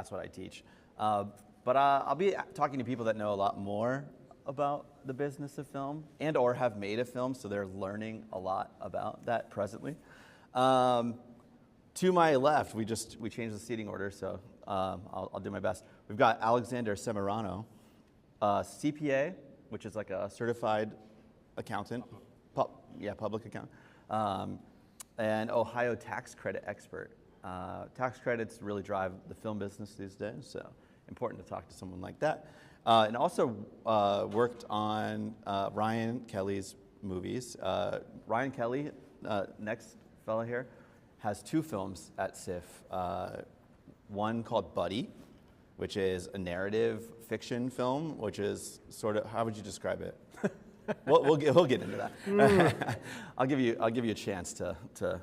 that's what I teach. But I'll be talking to people that know a lot more about the business of film and or have made a film, so they're learning a lot about that presently. To my left, we changed the seating order, so I'll do my best. We've got Alexander Semerano, CPA, which is like a certified accountant, public accountant, and Ohio tax credit expert. Tax credits really drive the film business these days, so important to talk to someone like that. And also worked on Ryan Kelly's movies. Ryan Kelly, next fellow here, has 2 films at SIF. One called Buddy, which is a narrative fiction film, which is sort of, how would you describe it? we'll get into that. I'll give you a chance to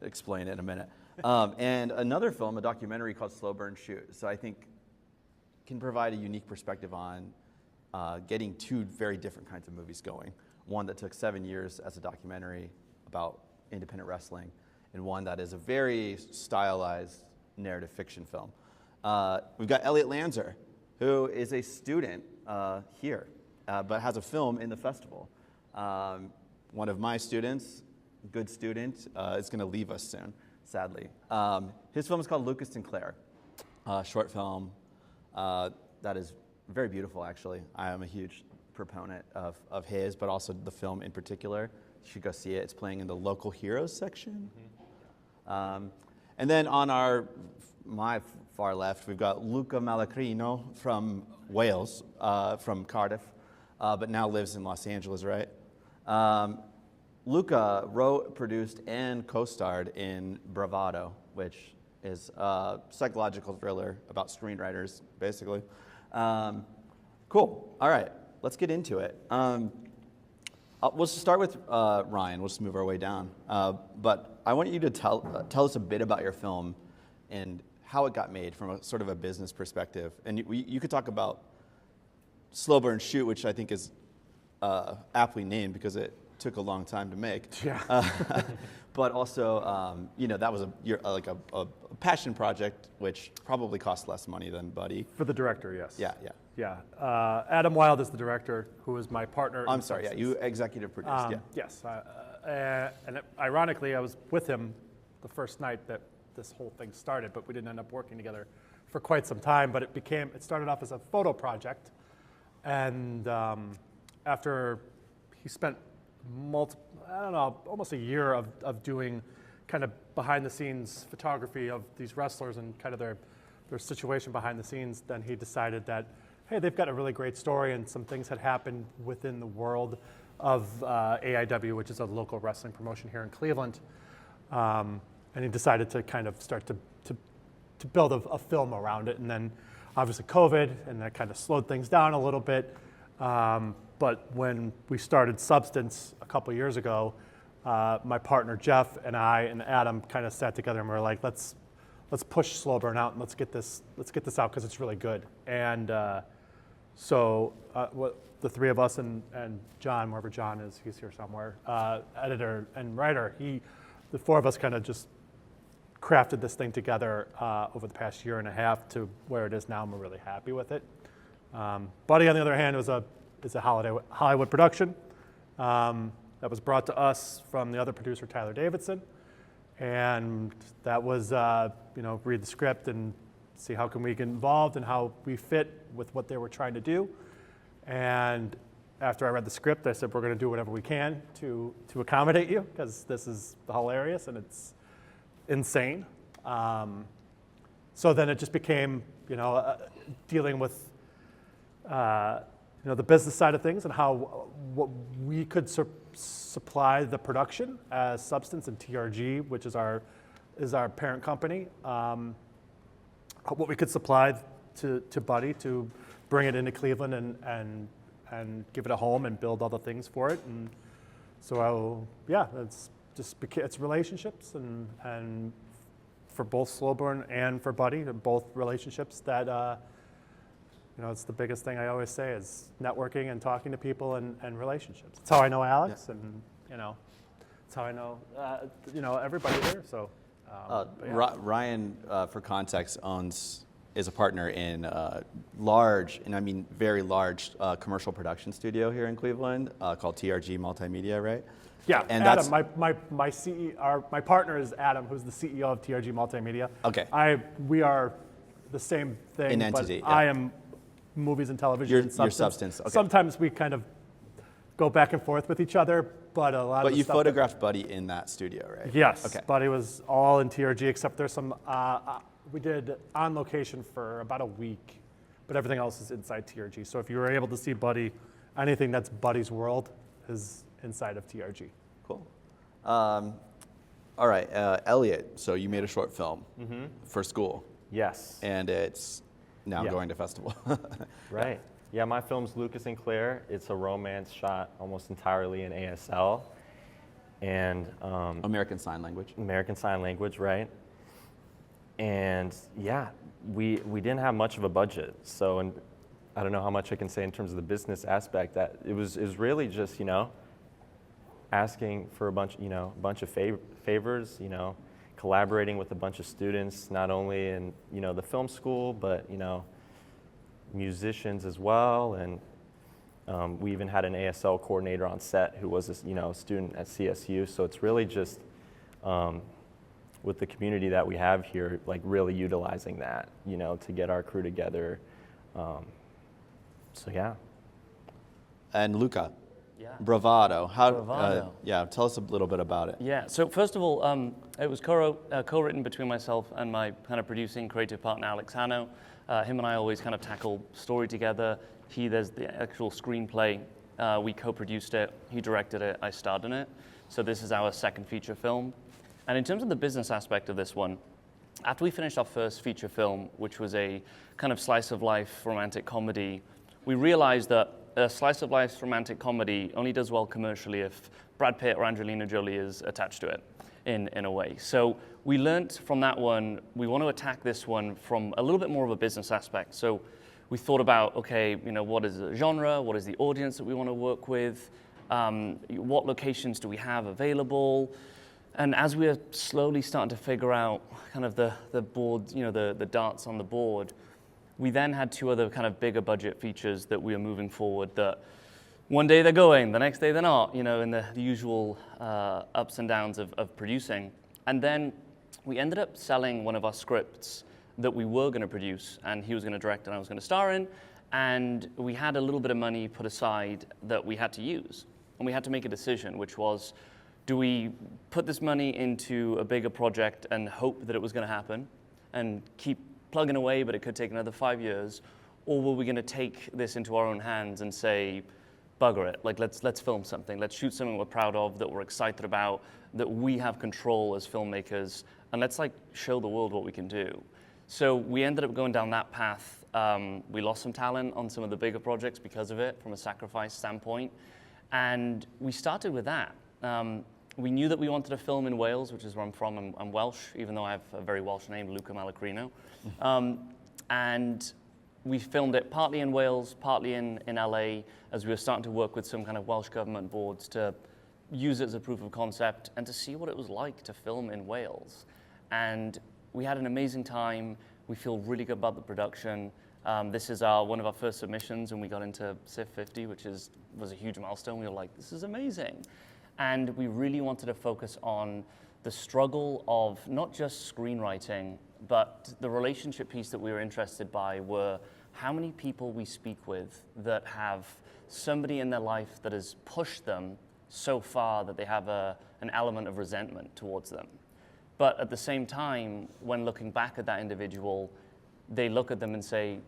explain it in a minute. And another film, a documentary called Slowburn Shoot. So I think can provide a unique perspective on getting 2 very different kinds of movies going. One that took 7 years as a documentary about independent wrestling, and one that is a very stylized narrative fiction film. We've got Elliot Lanzer, who is a student here, but has a film in the festival. One of my students, good student, is going to leave us soon, sadly. His film is called Luca and Claire, short film that is very beautiful, actually. I am a huge proponent of his, but also the film in particular. You should go see it. It's playing in the local heroes section. And then on my far left, we've got Luca Malacrino from Wales, from Cardiff, but now lives in Los Angeles, right? Luca wrote, produced, and co-starred in Bravado, which is a psychological thriller about screenwriters, basically. Cool. All right, let's get into it. We'll start with Ryan. We'll just move our way down. But I want you to tell us a bit about your film and how it got made from a sort of a business perspective. And you could talk about Slowburn Shoot, which I think is aptly named because it took a long time to make. Yeah. But also, that was a passion project, which probably cost less money than Buddy. For the director, yes. Yeah. Adam Wilde is the director, who is my partner. I'm sorry, yeah, you executive produced, yeah. Yes, and ironically, I was with him the first night that this whole thing started, but we didn't end up working together for quite some time. But it started off as a photo project, and after he spent almost a year of doing kind of behind the scenes photography of these wrestlers and kind of their situation behind the scenes, then he decided that, hey, they've got a really great story, and some things had happened within the world of AIW, which is a local wrestling promotion here in Cleveland. And he decided to kind of start to build a film around it. And then obviously COVID, and that kind of slowed things down a little bit. But when we started Substance a couple years ago, my partner Jeff and I and Adam kind of sat together and we were like, let's push Slowburn out and let's get this out because it's really good. And so the three of us and John, wherever John is, he's here somewhere, editor and writer, the 4 of us kind of just crafted this thing together over the past year and a half to where it is now, and we're really happy with it. Buddy, on the other hand, is a Hollywood production that was brought to us from the other producer, Tyler Davidson. And that was, read the script and see how can we get involved and how we fit with what they were trying to do. And after I read the script, I said, we're going to do whatever we can to accommodate you, because this is hilarious and it's insane. So then it just became, dealing with, the business side of things and what we could supply the production as Substance and TRG, which is our parent company. What we could supply to Buddy to bring it into Cleveland and give it a home and build all the things for it. And so it's relationships and for both Slowburn and for Buddy, both relationships that it's the biggest thing I always say is networking and talking to people and relationships. It's how I know Alex, yeah. And it's how I know everybody there. So Ryan, for context, owns is a partner in large, and I mean very large, commercial production studio here in Cleveland called TRG Multimedia, right? Yeah, and Adam, my CEO, my partner is Adam, who's the CEO of TRG Multimedia. Okay. We are the same thing, An entity, but yeah. I am movies and television. Your and substance. substance, okay. Sometimes we kind of go back and forth with each other, but a lot of But the you stuff photographed Buddy in that studio, right? Yes, Okay. Buddy was all in TRG, except there's some, we did on location for about a week, but everything else is inside TRG. So if you were able to see Buddy, anything that's Buddy's world is inside of TRG. Cool. All right, Elliot, so you made a short film for school, Yes. and it's now Yeah. going to festival. Right. Yeah, my film's Luca and Claire. It's a romance shot almost entirely in ASL and American Sign Language. American Sign Language, right? And yeah, we didn't have much of a budget, so and I don't know how much I can say in terms of the business aspect. That it was really just asking for a bunch of favors, collaborating with a bunch of students, not only in the film school, but musicians as well, and we even had an ASL coordinator on set who was a student at CSU. So it's really just with the community that we have here, like really utilizing that, to get our crew together. So yeah. And Luca, Yeah. Bravado. Bravado. Yeah, tell us a little bit about it. Yeah, so first of all, it was co-written between myself and my kind of producing creative partner, Alex Hanno. Him and I always kind of tackle story together. There's the actual screenplay. We co-produced it, he directed it, I starred in it. So this is our second feature film. And in terms of the business aspect of this one, after we finished our first feature film, which was a kind of slice of life romantic comedy, we realized that a slice of life romantic comedy only does well commercially if Brad Pitt or Angelina Jolie is attached to it in a way. So we learned from that one, we want to attack this one from a little bit more of a business aspect. So we thought about, okay, what is the genre? What is the audience that we want to work with? What locations do we have available? And as we are slowly starting to figure out kind of the board, the darts on the board, we then had two other kind of bigger budget features that we are moving forward that one day they're going, the next day they're not, in the usual ups and downs of producing. And then we ended up selling one of our scripts that we were going to produce, and he was going to direct and I was going to star in. And we had a little bit of money put aside that we had to use. And we had to make a decision, which was, do we put this money into a bigger project and hope that it was going to happen and keep plugging away, but it could take another 5 years? Or were we going to take this into our own hands and say, bugger it, like let's film something, let's shoot something we're proud of, that we're excited about, that we have control as filmmakers, and let's show the world what we can do. So we ended up going down that path. We lost some talent on some of the bigger projects because of it, from a sacrifice standpoint, and we started with that. We knew that we wanted to film in Wales, which is where I'm from. I'm Welsh, even though I have a very Welsh name, Luca Malacrino. And we filmed it partly in Wales, partly in LA, as we were starting to work with some kind of Welsh government boards to use it as a proof of concept and to see what it was like to film in Wales. And we had an amazing time. We feel really good about the production. This is one of our first submissions, and we got into CIF 50, which was a huge milestone. We were like, this is amazing. And we really wanted to focus on the struggle of not just screenwriting, but the relationship piece that we were interested by were how many people we speak with that have somebody in their life that has pushed them so far that they have an element of resentment towards them. But at the same time, when looking back at that individual, they look at them and say,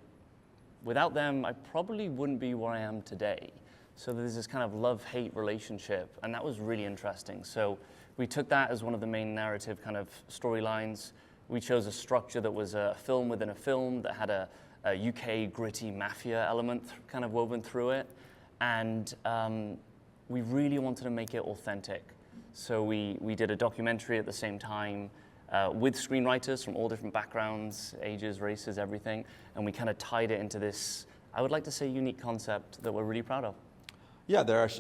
without them, I probably wouldn't be where I am today. So there's this kind of love-hate relationship, and that was really interesting. So we took that as one of the main narrative kind of storylines. We chose a structure that was a film within a film that had a UK gritty mafia element kind of woven through it. And we really wanted to make it authentic. So we did a documentary at the same time with screenwriters from all different backgrounds, ages, races, everything. And we kind of tied it into this, I would like to say, unique concept that we're really proud of. Yeah, there are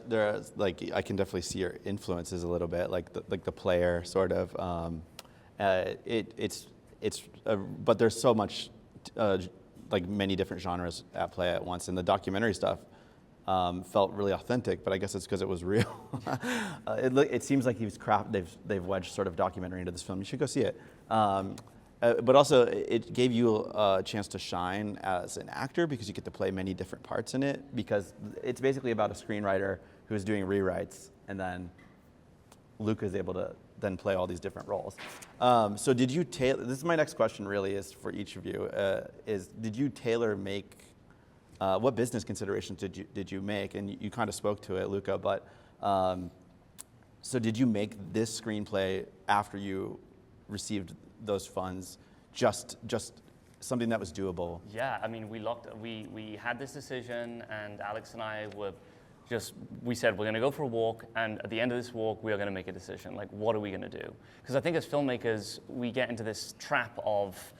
I can definitely see your influences a little bit, like the player sort of. But there's so much like many different genres at play at once, and the documentary stuff felt really authentic. But I guess it's because it was real. It seems like they've wedged sort of documentary into this film. You should go see it. But also, it gave you a chance to shine as an actor because you get to play many different parts in it. Because it's basically about a screenwriter who's doing rewrites, and then Luca is able to then play all these different roles. So did you tailor? This is my next question. Really, is for each of you. Did you tailor make? What business considerations did you make? And you kind of spoke to it, Luca. But so did you make this screenplay after you received those funds? Just something that was doable. Yeah, I mean, we had this decision, and Alex and I we said we're going to go for a walk, and at the end of this walk, we are going to make a decision. Like, what are we going to do? Because I think as filmmakers, we get into this trap of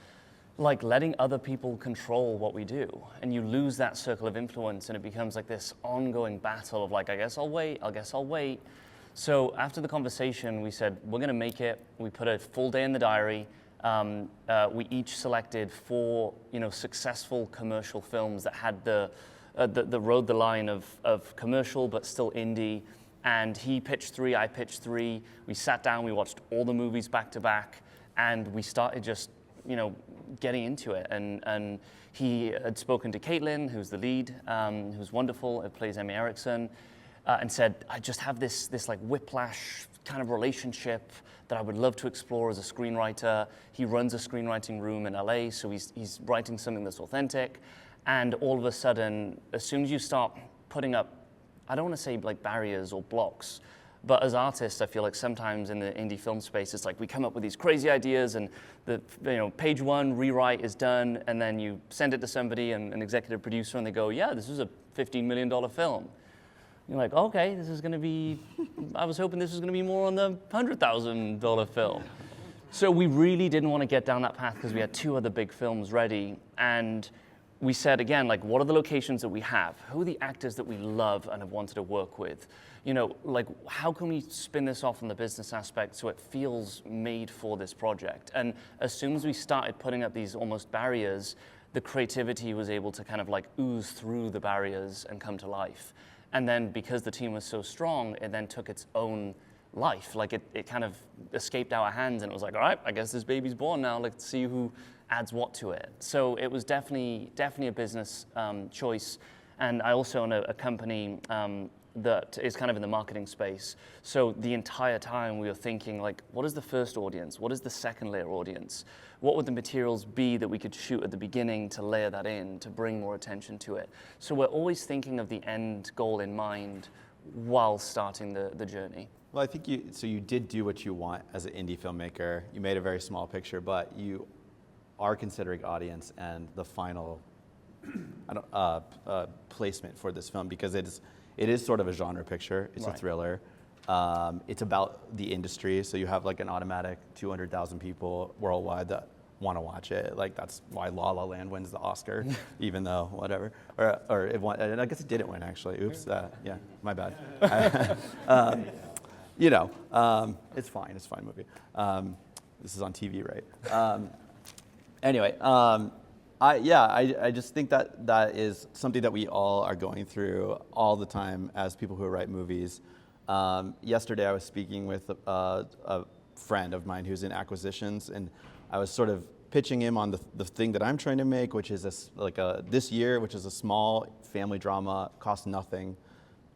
like letting other people control what we do, and you lose that circle of influence, and it becomes like this ongoing battle of like, I guess I'll wait. So after the conversation, we said we're going to make it. We put a full day in the diary. We each selected 4, successful commercial films that had the rode the line of commercial but still indie. And he pitched 3, I pitched 3. We sat down, we watched all the movies back to back, and we started just, getting into it. And he had spoken to Caitlin, who's the lead, who's wonderful. It plays Emmy Erickson, and said, I just have this like whiplash kind of relationship that I would love to explore as a screenwriter. He runs a screenwriting room in LA, so he's writing something that's authentic. And all of a sudden, as soon as you start putting up, I don't want to say like barriers or blocks, but as artists, I feel like sometimes in the indie film space, it's like we come up with these crazy ideas, and the page 1 rewrite is done, and then you send it to somebody, and an executive producer, and they go, yeah, this is a $15 million film. You're like, okay, this is going to be, I was hoping this was going to be more on the $100,000 film. So we really didn't want to get down that path because we had 2 other big films ready. And we said, again, like, what are the locations that we have? Who are the actors that we love and have wanted to work with? Like, how can we spin this off on the business aspect so it feels made for this project? And as soon as we started putting up these almost barriers, the creativity was able to kind of like ooze through the barriers and come to life. And then because the team was so strong, it then took its own life. Like it kind of escaped our hands, and it was like, all right, I guess this baby's born now. Let's see who adds what to it. So it was definitely a business choice. And I also own a company that is kind of in the marketing space. So the entire time we were thinking like, what is the first audience? What is the second layer audience? What would the materials be that we could shoot at the beginning to layer that in, to bring more attention to it? So we're always thinking of the end goal in mind while starting the journey. Well, I think you did do what you want as an indie filmmaker. You made a very small picture, but you are considering audience and the final placement for this film, because it is sort of a genre picture. It's right. A thriller. It's about the industry, so you have like an automatic 200,000 people worldwide that want to watch it. Like that's why La La Land wins the Oscar, even though whatever. Or it won, and I guess it didn't win actually. Oops. Yeah, my bad. It's fine. It's a fine movie. This is on TV, right? Anyway, I just think that is something that we all are going through all the time as people who write movies. Yesterday I was speaking with a friend of mine who's in acquisitions, and I was sort of pitching him on the thing that I'm trying to make, which is this year, which is a small family drama, costs nothing,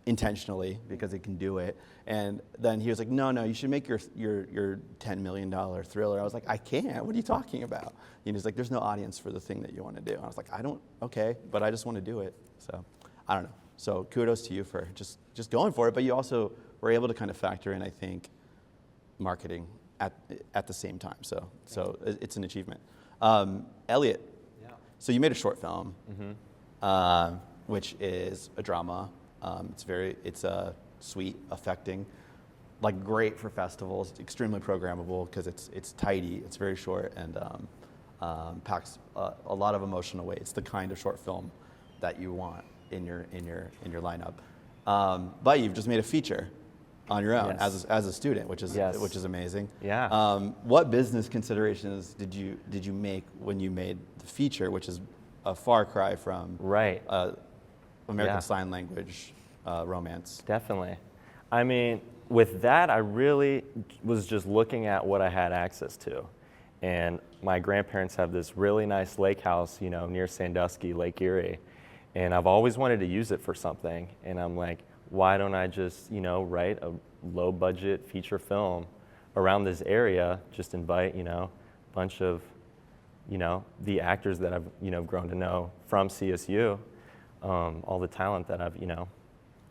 intentionally because it can do it. And then he was like, no, you should make your $10 million thriller. I was like, I can't. What are you talking about? And he's like, there's no audience for the thing that you want to do. And I was like, okay, but I just want to do it. So I don't know. So kudos to you for just going for it. But you also were able to kind of factor in, I think, marketing at the same time. So it's an achievement. Elliot, yeah. So you made a short film, which is a drama. It's sweet, affecting, like great for festivals, extremely programmable because it's tidy, it's very short, and packs a lot of emotional weight. It's the kind of short film that you want in your lineup. But you've just made a feature. on your own Yes. as a student, which is Yes. amazing. Yeah. What business considerations did you make when you made the feature, which is a far cry from Right. American Yeah. Sign Language romance? Definitely. I mean, with that, I really was just looking at what I had access to. And my grandparents have this really nice lake house, near Sandusky, Lake Erie. And I've always wanted to use it for something. And I'm like, why don't I just, write a low budget feature film around this area, just invite, a bunch of, the actors that I've, grown to know from CSU, all the talent that I've,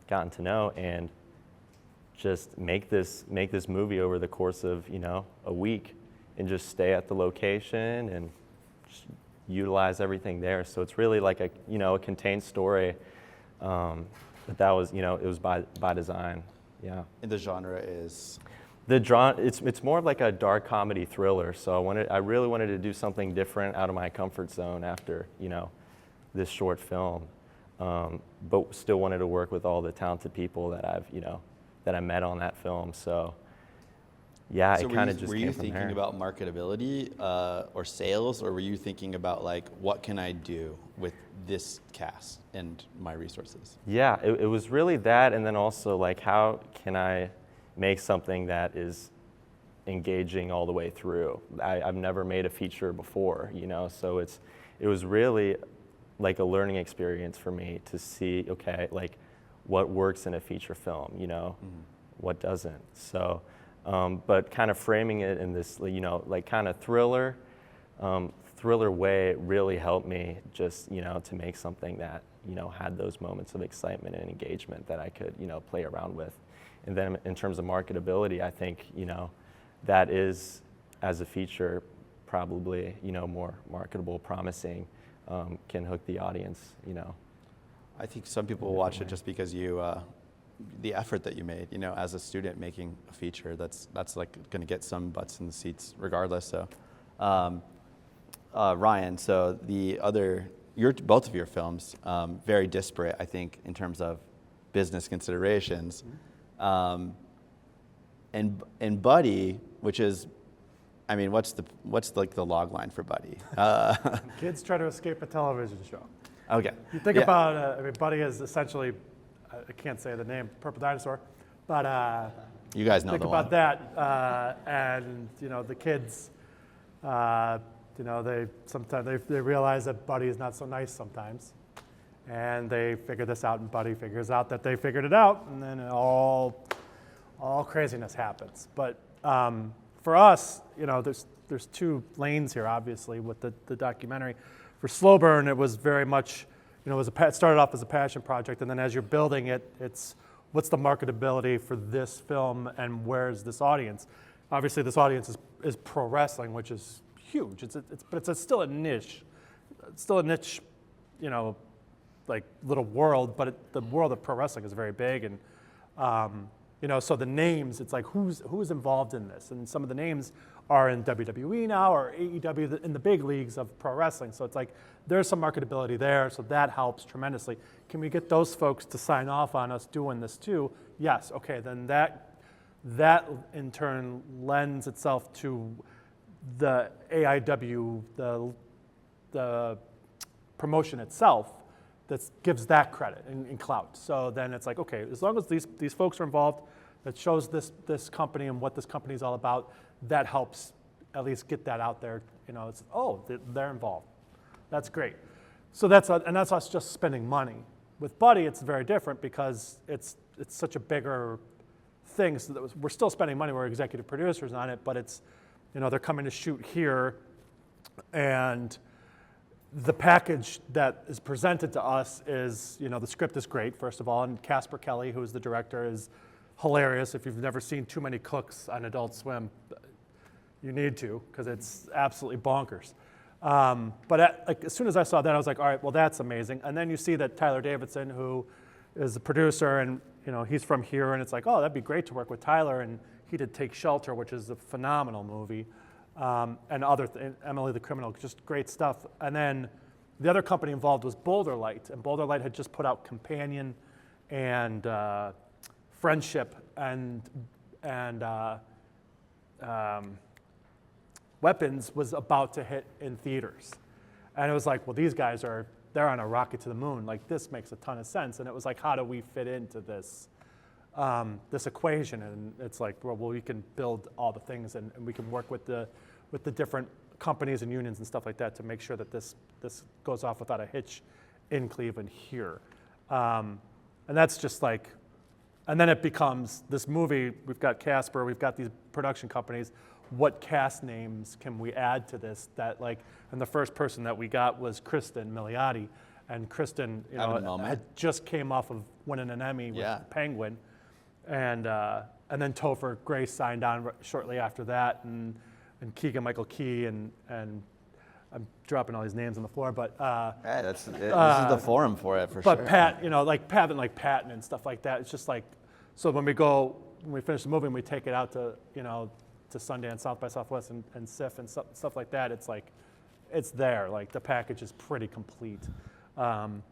gotten to know, and just make this movie over the course of, a week, and just stay at the location and just utilize everything there. So it's really like a contained story. But that was, it was by design. Yeah. And the genre is? It's more of like a dark comedy thriller. So I really wanted to do something different out of my comfort zone after, this short film. But still wanted to work with all the talented people that that I met on that film. So yeah, So it kind of just were came you from thinking there. about marketability or sales, or were you thinking about like, what can I do with this cast and my resources? Yeah, it was really that, and then also like, how can I make something that is engaging all the way through? I've never made a feature before, so it was really like a learning experience for me to see, okay, like what works in a feature film, what doesn't. So, but kind of framing it in this, like kind of thriller way really helped me just, to make something that, had those moments of excitement and engagement that I could, play around with. And then in terms of marketability, I think, that is, as a feature, probably, more marketable, promising, can hook the audience, I think some people will watch it just because the effort that you made, as a student making a feature, that's like going to get some butts in the seats regardless. So, Ryan, so both of your films, very disparate, I think, in terms of business considerations. And Buddy, which is, I mean, what's like the log line for Buddy? Kids try to escape a television show. Okay. You think Yeah. about, Buddy is essentially, I can't say the name, Purple Dinosaur, but You guys know think the about one. that, and the kids, they sometimes they realize that Buddy is not so nice sometimes, and they figure this out, and Buddy figures out that they figured it out, and then all craziness happens. But for us, there's two lanes here, obviously, with the documentary. For Slowburn, it was very much, it started off as a passion project, and then as you're building it, it's what's the marketability for this film, and where's this audience? Obviously, this audience is pro wrestling, which is huge. But it's still a niche. It's still a niche, like little world. But the world of pro wrestling is very big, and so the names, it's like who's involved in this, and some of the names are in WWE now or AEW, in the big leagues of pro wrestling. So it's like there's some marketability there, so that helps tremendously. Can we get those folks to sign off on us doing this too? Yes. Okay, then that in turn lends itself to the AIW, the promotion itself, that gives that credit and clout. So then it's like, okay, as long as these folks are involved, that shows this company and what this company is all about, that helps at least get that out there. It's, they're involved. That's great. So that's us just spending money. With Buddy, it's very different because it's such a bigger thing. So that we're still spending money. We're executive producers on it, but it's, they're coming to shoot here, and the package that is presented to us is, the script is great, first of all, and Casper Kelly, who is the director, is hilarious. If you've never seen Too Many Cooks on Adult Swim, you need to, because it's absolutely bonkers. But as soon as I saw that, I was like, all right, well, that's amazing. And then you see that Tyler Davidson, who is the producer, and he's from here, and it's like, oh, that'd be great to work with Tyler. And he did Take Shelter, which is a phenomenal movie, and Emily the Criminal, just great stuff. And then the other company involved was Boulder Light, and Boulder Light had just put out Companion and Friendship, Weapons was about to hit in theaters. And it was like, well, these guys they're on a rocket to the moon. Like, this makes a ton of sense. And it was like, how do we fit into this equation? And it's like, well, we can build all the things, and we can work with the different companies and unions and stuff like that to make sure that this goes off without a hitch in Cleveland here. And that's just like, and then it becomes this movie. We've got Casper, we've got these production companies. What cast names can we add to this? That like, and the first person that we got was Kristen Milioti, and Kristen, had just came off of winning an Emmy with Penguin, and then Topher Grace signed on shortly after that, and Keegan-Michael Key, and I'm dropping all these names on the floor, but hey, this is the forum for it for sure. But Pat, like Patton and stuff like that. It's just like, so when we finish the movie and we take it out to to Sundance, South by Southwest, and SIF and stuff like that, it's like, it's there. Like, the package is pretty complete. And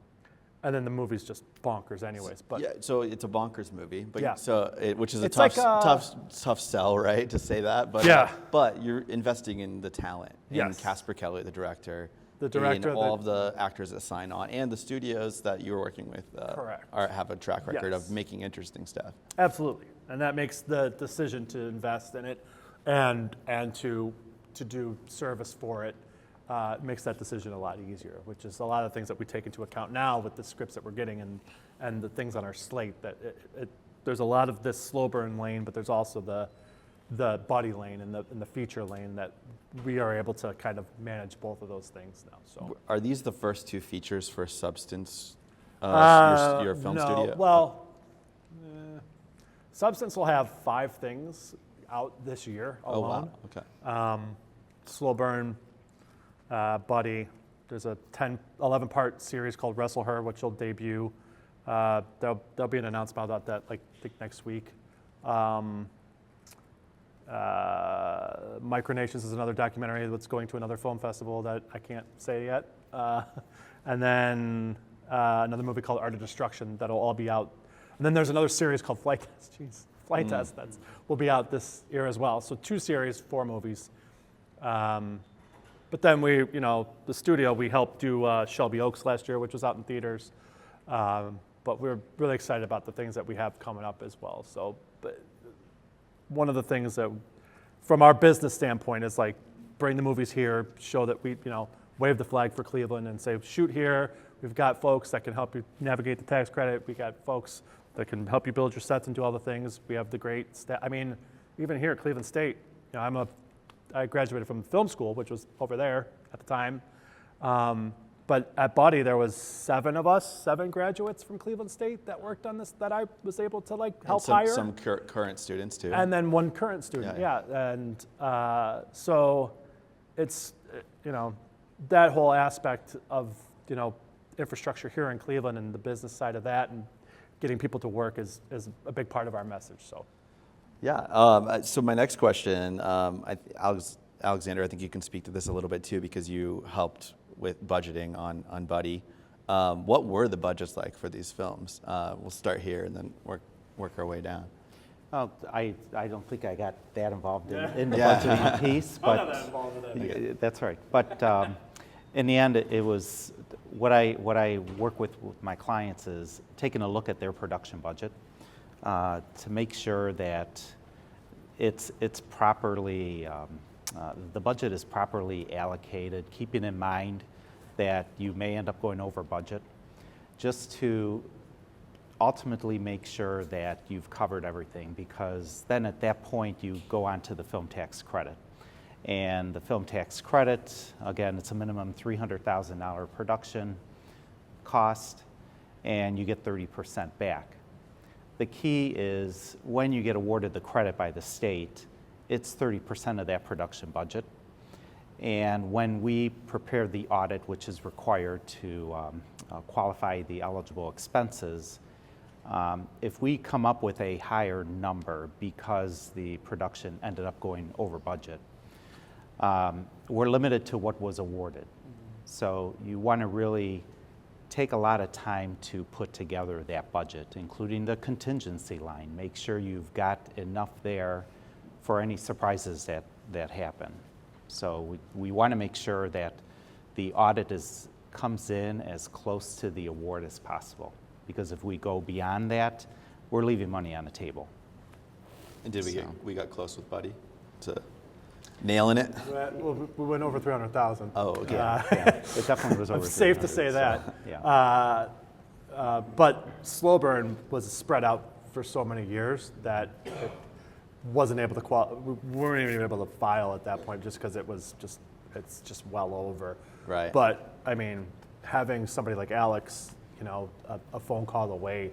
then the movie's just bonkers anyways. But yeah, so it's a bonkers movie, but yeah. Which is it's tough sell, right, to say that. But yeah. But you're investing in the talent, in Yes. Casper Kelly, the director, in all of the actors that sign on, and the studios that you're working with. Correct. Have a track record Yes. of making interesting stuff. Absolutely, and that makes the decision to invest in it, and to do service for it. Makes that decision a lot easier, which is a lot of things that we take into account now with the scripts that we're getting and the things on our slate. That there's a lot of this slow burn lane, but there's also the buddy lane and the feature lane that we are able to kind of manage both of those things now. So, are these the first two features for Substance, your film studio? Well, Substance will have 5 things out this year alone. Oh wow! Okay. Slow burn. Buddy, there's a 11-part series called Wrestle Her, which will debut. There'll be an announcement about that, like, I think next week. Micronations is another documentary that's going to another film festival that I can't say yet. And then another movie called Art of Destruction that'll all be out. And then there's another series called Flight Test. Flight Test that will be out this year as well. So 2 series, 4 movies. But then the studio, we helped do Shelby Oaks last year, which was out in theaters. But we're really excited about the things that we have coming up as well. So, but one of the things that, from our business standpoint, is like, bring the movies here, show that we, wave the flag for Cleveland and say, shoot here. We've got folks that can help you navigate the tax credit. We got folks that can help you build your sets and do all the things. We have the great staff. I mean, even here at Cleveland State, I graduated from film school, which was over there at the time. But at Buddy, there was 7 graduates from Cleveland State that worked on this, that I was able to help hire. Some current students too. And then 1 current student, yeah. And so it's, that whole aspect of, infrastructure here in Cleveland and the business side of that and getting people to work is a big part of our message, so. Yeah. So my next question, Alexander, I think you can speak to this a little bit too, because you helped with budgeting on Buddy. What were the budgets like for these films? We'll start here and then work our way down. Well, I don't think I got that involved in the budgeting piece, but I'm not that involved with that. that's right. But in the end, it was what I work with my clients is taking a look at their production budget. To make sure that it's properly, the budget is properly allocated, keeping in mind that you may end up going over budget, just to ultimately make sure that you've covered everything, because then at that point you go on to the film tax credit. And the film tax credit, again, it's a minimum $300,000 production cost, and you get 30% back. The key is when you get awarded the credit by the state, it's 30% of that production budget. And when we prepare the audit, which is required to qualify the eligible expenses, if we come up with a higher number because the production ended up going over budget, we're limited to what was awarded. So you want to really take a lot of time to put together that budget, including the contingency line. Make sure you've got enough there for any surprises that happen. So we want to make sure that the audit comes in as close to the award as possible, because if we go beyond that, we're leaving money on the table. And we got close with Buddy to nailing it? Well, we went over 300,000. Oh, okay. Yeah, it definitely was over. It's safe to 300, say that. Yeah. But Slowburn was spread out for so many years that it wasn't able to we weren't even able to file at that point just because it's just well over. Right. But I mean, having somebody like Alex, a phone call away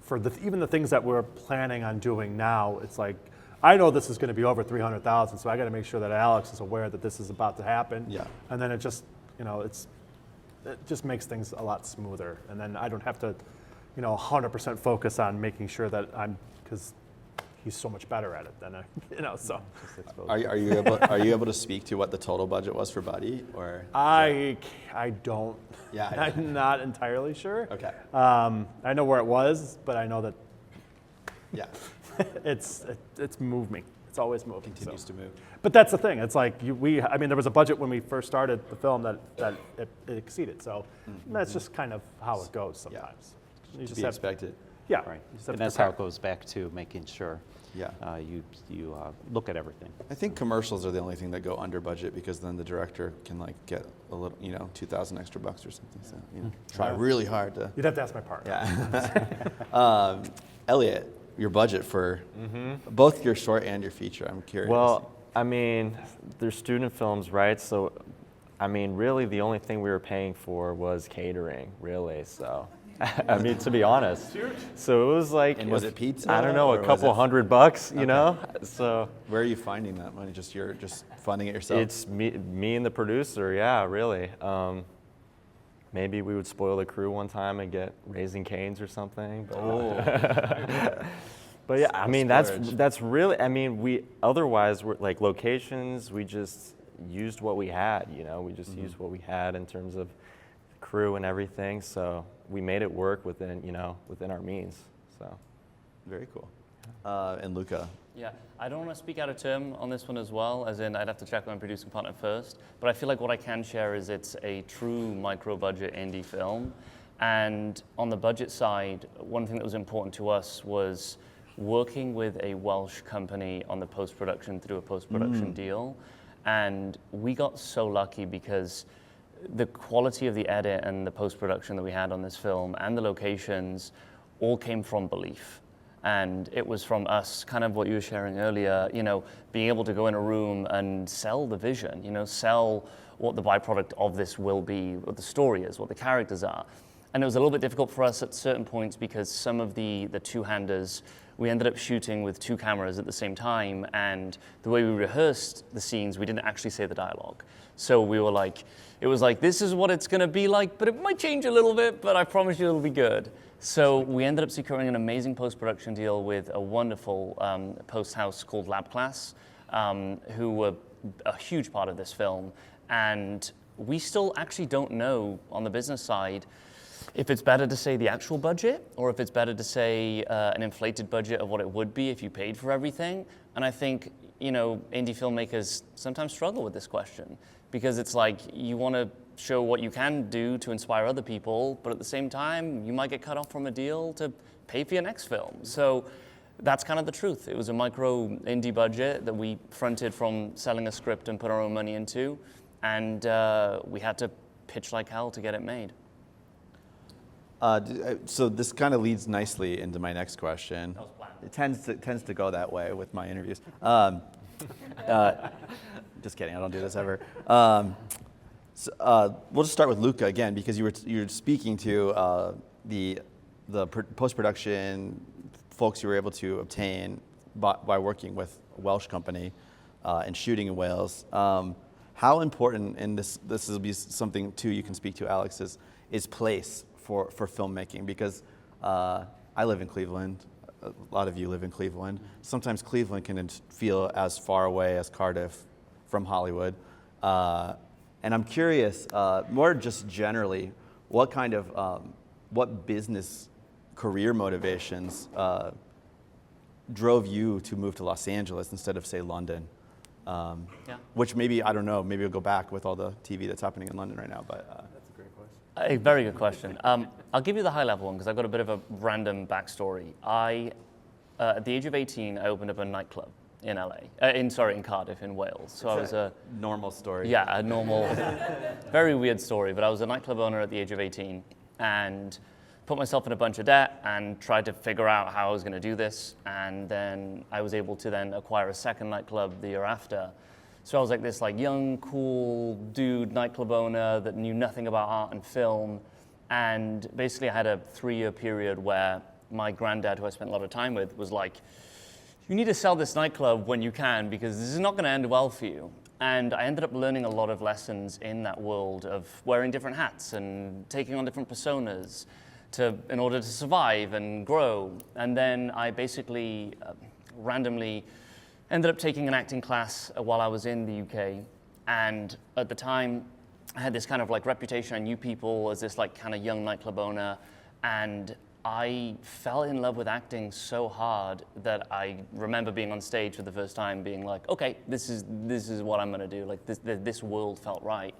for even the things that we're planning on doing now, it's like, I know this is going to be over 300,000, so I got to make sure that Alex is aware that this is about to happen. Yeah. And then it just makes things a lot smoother. And then I don't have to, 100% focus on making sure that because he's so much better at it than so. Are you able to speak to what the total budget was for Buddy, or? I don't. Yeah. I'm not entirely sure. Okay. I know where it was, but I know that Yeah. it's moving. It's always moving. Continues to move. But that's the thing. It's like there was a budget when we first started the film that it exceeded. So that's just kind of how it goes sometimes. You To just be have, expected. yeah. Right. You just have And to that's how prepare. it goes back to making sure Yeah. you look at everything. I think commercials are the only thing that go under budget, because then the director can get a little, $2,000 extra bucks or something. So try really hard to. You'd have to ask my partner. Yeah. Elliot, your budget for both your short and your feature. I'm curious. Well, I mean, they're student films, right? So, I mean, really the only thing we were paying for was catering, really. So, I mean, to be honest. So it was like. And was it pizza, I don't know, or a was couple it- $100, you know? So. Where are you finding that money? You're just funding it yourself? It's me and the producer, yeah, really. Maybe we would spoil the crew one time and get Raising Cane's or something. But, but yeah, I mean, that's really, I mean, we're like locations, we just used what we had, we just used what we had in terms of crew and everything. So we made it work within our means, so. Very cool. And Luca? Yeah, I don't want to speak out of term on this one as well, as in I'd have to check with my producing partner first, but I feel like what I can share is it's a true micro-budget indie film. And on the budget side, one thing that was important to us was working with a Welsh company on the post-production through a post-production deal. And we got so lucky because the quality of the edit and the post-production that we had on this film and the locations all came from belief. And it was from us, kind of what you were sharing earlier, being able to go in a room and sell the vision, sell what the byproduct of this will be, what the story is, what the characters are. And it was a little bit difficult for us at certain points because some of the two-handers, we ended up shooting with two cameras at the same time, and the way we rehearsed the scenes, we didn't actually say the dialogue. So we were like, it was like, this is what it's gonna be like, but it might change a little bit, but I promise you it'll be good. So we ended up securing an amazing post-production deal with a wonderful post house called Lab Class, who were a huge part of this film. And we still actually don't know on the business side if it's better to say the actual budget or if it's better to say an inflated budget of what it would be if you paid for everything. And I think, indie filmmakers sometimes struggle with this question because it's like you want to show what you can do to inspire other people, but at the same time, you might get cut off from a deal to pay for your next film. So that's kind of the truth. It was a micro indie budget that we fronted from selling a script and put our own money into, and we had to pitch like hell to get it made. So this kind of leads nicely into my next question. It tends to go that way with my interviews. Just kidding, I don't do this ever. We'll just start with Luca again, because you're speaking to the post-production folks you were able to obtain by working with a Welsh company and shooting in Wales. How important, and this will be something too you can speak to, Alex, is place for filmmaking? Because I live in Cleveland. A lot of you live in Cleveland. Sometimes Cleveland can feel as far away as Cardiff from Hollywood. And I'm curious, more just generally, what kind of, what business career motivations drove you to move to Los Angeles instead of, say, London? Yeah. Which maybe, I don't know, maybe we'll go back with all the TV that's happening in London right now, but. That's a great question. A very good question. I'll give you the high level one because I've got a bit of a random backstory. At the age of 18, I opened up a nightclub in LA, in Cardiff, in Wales. So I was a normal story. Yeah, a normal, very weird story. But I was a nightclub owner at the age of 18 and put myself in a bunch of debt and tried to figure out how I was going to do this. And then I was able to then acquire a second nightclub the year after. So I was like this young, cool dude, nightclub owner that knew nothing about art and film. And basically I had a 3-year period where my granddad, who I spent a lot of time with, was like, you need to sell this nightclub when you can because this is not going to end well for you. And I ended up learning a lot of lessons in that world of wearing different hats and taking on different personas in order to survive and grow. And then I basically randomly ended up taking an acting class while I was in the UK. And at the time, I had this kind of reputation. I knew people as this kind of young nightclub owner. And I fell in love with acting so hard that I remember being on stage for the first time being like, okay, this is what I'm gonna do. This world felt right.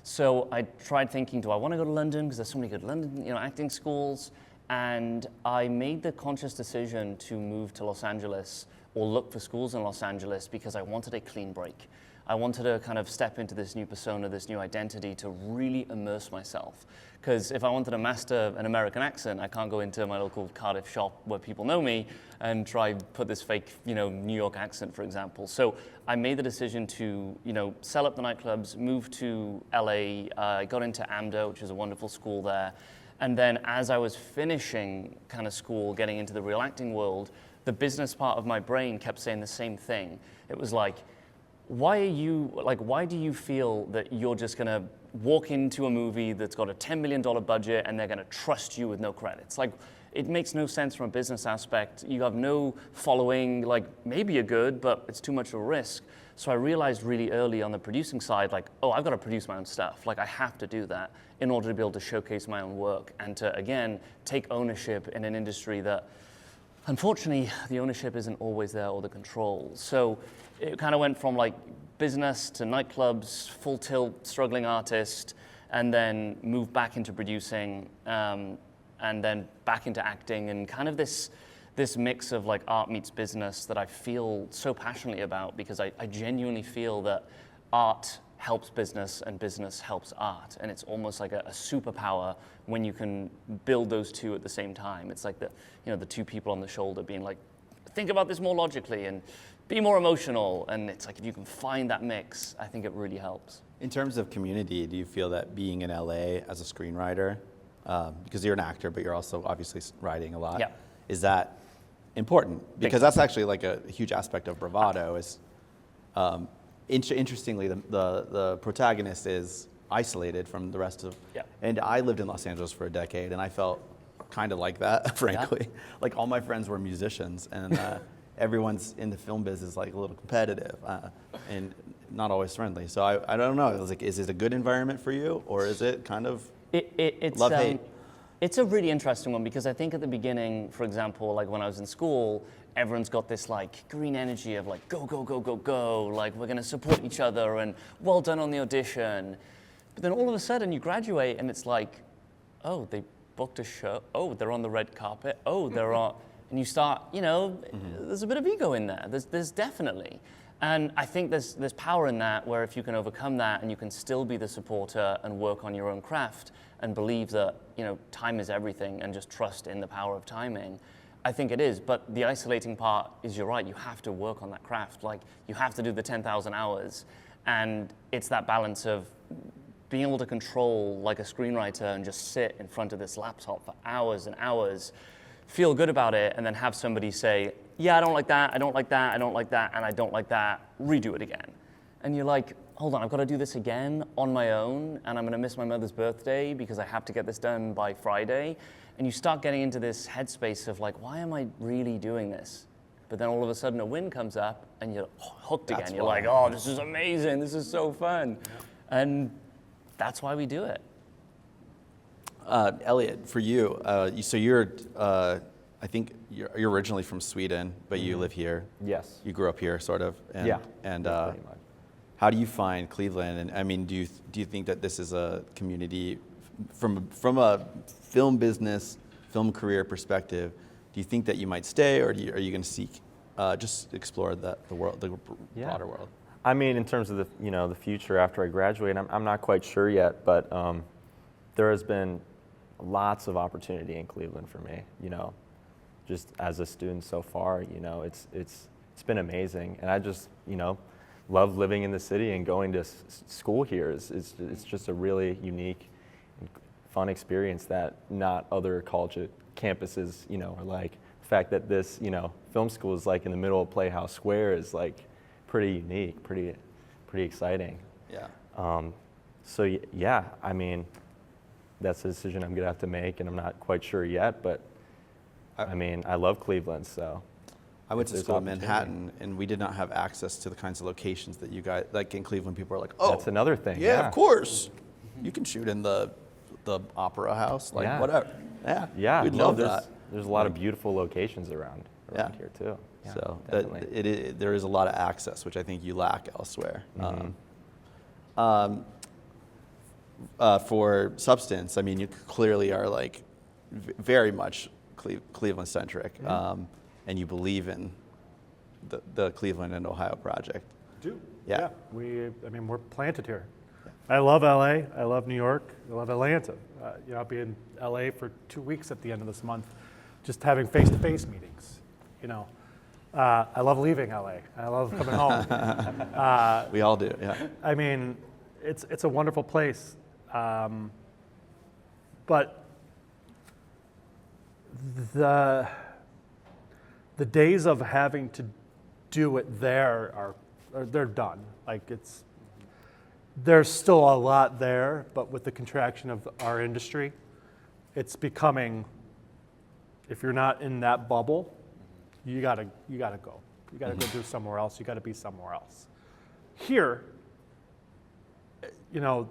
So I tried thinking, do I wanna go to London? Because there's so many good London, acting schools. And I made the conscious decision to move to Los Angeles or look for schools in Los Angeles because I wanted a clean break. I wanted to kind of step into this new persona, this new identity to really immerse myself. Because if I wanted to master an American accent, I can't go into my local Cardiff shop where people know me and try put this fake, New York accent, for example. So I made the decision to, sell up the nightclubs, move to LA. I got into AMDA, which is a wonderful school there. And then as I was finishing kind of school, getting into the real acting world, the business part of my brain kept saying the same thing. It was like, why do you feel that you're just gonna walk into a movie that's got a $10 million budget and they're gonna trust you with no credits? It makes no sense from a business aspect. You have no following, maybe you're good, but it's too much of a risk. So I realized really early on the producing side, oh, I've gotta produce my own stuff. I have to do that in order to be able to showcase my own work and to, again, take ownership in an industry that, unfortunately, the ownership isn't always there or the control. So it kind of went from business to nightclubs, full tilt, struggling artist, and then moved back into producing, and then back into acting, and kind of this mix of art meets business that I feel so passionately about because I genuinely feel that art helps business and business helps art, and it's almost like a superpower when you can build those two at the same time. It's like the two people on the shoulder being like, think about this more logically and be more emotional, and it's if you can find that mix, I think it really helps. In terms of community, do you feel that being in LA as a screenwriter, because you're an actor, but you're also obviously writing a lot, Yeah. is that important? Because that's actually a huge aspect of Bravado is, interestingly, the protagonist is isolated from the rest of, Yeah. and I lived in Los Angeles for a decade, and I felt kind of like that, frankly. All my friends were musicians, and everyone's in the film business a little competitive and not always friendly. So I don't know. Is it a good environment for you, or is it kind of it's love-hate? It's a really interesting one because I think at the beginning, for example, when I was in school, everyone's got this green energy of go, go, go, go, go, we're gonna support each other and well done on the audition. But then all of a sudden you graduate and it's oh, they booked a show. Oh, they're on the red carpet. Oh, they're on. And you start, there's a bit of ego in there. There's definitely. And I think there's power in that where if you can overcome that and you can still be the supporter and work on your own craft and believe that, time is everything and just trust in the power of timing, I think it is. But the isolating part is you're right, you have to work on that craft. You have to do the 10,000 hours. And it's that balance of being able to control a screenwriter and just sit in front of this laptop for hours and hours, feel good about it, and then have somebody say, yeah, I don't like that, I don't like that, I don't like that, and I don't like that, redo it again. And you're like, hold on, I've got to do this again on my own, and I'm going to miss my mother's birthday because I have to get this done by Friday. And you start getting into this headspace of why am I really doing this? But then all of a sudden a win comes up and you're hooked again. You're like, oh, this is amazing, this is so fun. Yeah. And that's why we do it. Elliot, for you, so you're, I think you're originally from Sweden, but you live here. Yes. You grew up here, sort of. And, Yeah. And pretty much. how do you find Cleveland? And I mean, do you think that this is a community from a film business, film career perspective? Do you think that you might stay, or are you going to seek just explore the world, the broader world? I mean, in terms of the future after I graduate, I'm not quite sure yet, but there has been lots of opportunity in Cleveland for me. Just as a student so far, it's been amazing, and I just love living in the city and going to school here. It's just a really unique and fun experience that not other college campuses are like. The fact that this film school is like in the middle of Playhouse Square is like pretty unique, pretty exciting. Yeah. So yeah, I mean, that's a decision I'm gonna have to make, and I'm not quite sure yet. But I mean, I love Cleveland, so. I went to school in Manhattan, and we did not have access to the kinds of locations that you guys, like in Cleveland, people are like, oh, that's another thing. Yeah, of course. You can shoot in the Opera House, like whatever. Yeah. Yeah. We'd love that. There's a lot of beautiful locations around here too. Yeah, so definitely. there is a lot of access, which I think you lack elsewhere. For Substance, I mean, you clearly are like very much Cleveland centric, and you believe in the Cleveland and Ohio project. Do. Yeah. We're planted here. I love LA. I love New York. I love Atlanta. I'll be in LA for 2 weeks at the end of this month, just having face-to-face meetings. I love leaving LA. I love coming home. We all do. Yeah. I mean, it's a wonderful place, but the days of having to do it there they're done. Like there's still a lot there, but with the contraction of our industry, it's becoming, if you're not in that bubble, you gotta go. You gotta go do somewhere else. You gotta be somewhere else. Here, other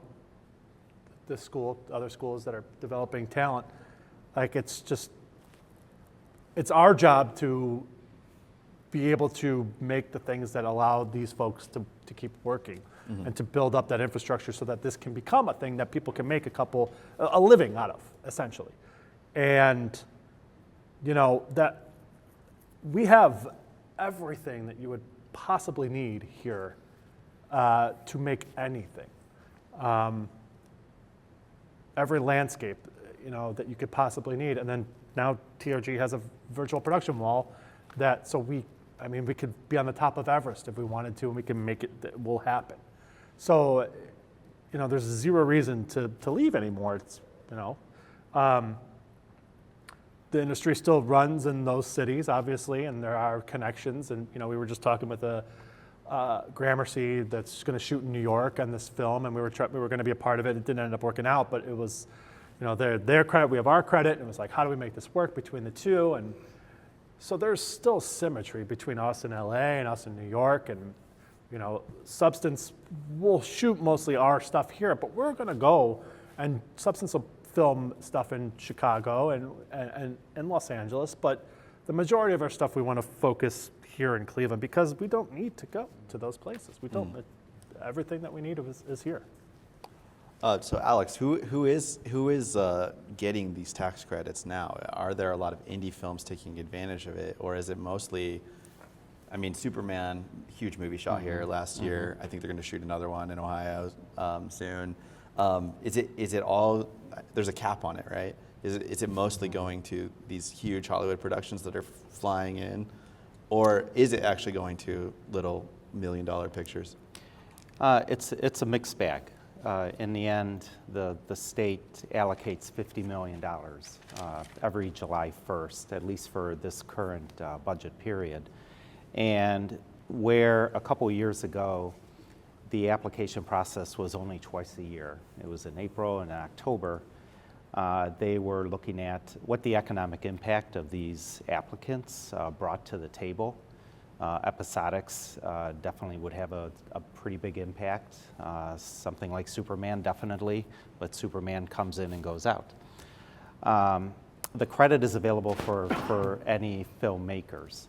schools that are developing talent, like it's our job to be able to make the things that allow these folks to keep working and to build up that infrastructure so that this can become a thing that people can make a living out of, essentially. And, that we have everything that you would possibly need here to make anything. Every landscape, that you could possibly need. And then now TRG has a virtual production wall we could be on the top of Everest if we wanted to, and we can make it will happen. So, there's zero reason to leave anymore. The industry still runs in those cities, obviously, and there are connections. And, we were just talking with a Gramercy that's going to shoot in New York on this film, and we were going to be a part of it. It didn't end up working out, but it was, their credit, we have our credit, and it was like, how do we make this work between the two? And so there's still symmetry between us in LA and us in New York, and Substance will shoot mostly our stuff here, but we're going to go, and Substance will film stuff in Chicago and Los Angeles, but the majority of our stuff we want to focus here in Cleveland because we don't need to go to those places. We don't. Everything that we need is here. So Alex, who is getting these tax credits now? Are there a lot of indie films taking advantage of it, or is it mostly? I mean, Superman, huge movie shot here last year. I think they're going to shoot another one in Ohio soon. Is it all? There's a cap on it, right? Is it mostly going to these huge Hollywood productions that are flying in, or is it actually going to little $1 million pictures? It's a mixed bag. In the end, the state allocates $50 million every July 1st, at least for this current budget period. And where a couple years ago, the application process was only twice a year. It was in April and in October. They were looking at what the economic impact of these applicants brought to the table. Episodics definitely would have a pretty big impact. Something like Superman, definitely, but Superman comes in and goes out. The credit is available for any filmmakers.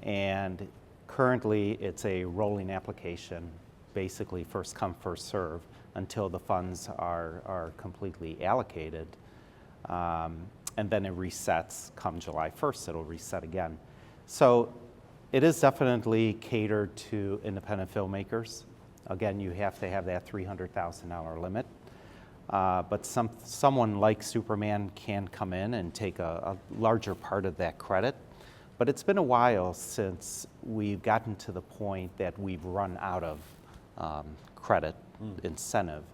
And currently, it's a rolling application, basically first come, first serve, until the funds are completely allocated. And then it resets come July 1st, it'll reset again. So it is definitely catered to independent filmmakers. Again, you have to have that $300,000 limit. But someone like Superman can come in and take a larger part of that credit. But it's been a while since we've gotten to the point that we've run out of credit incentive.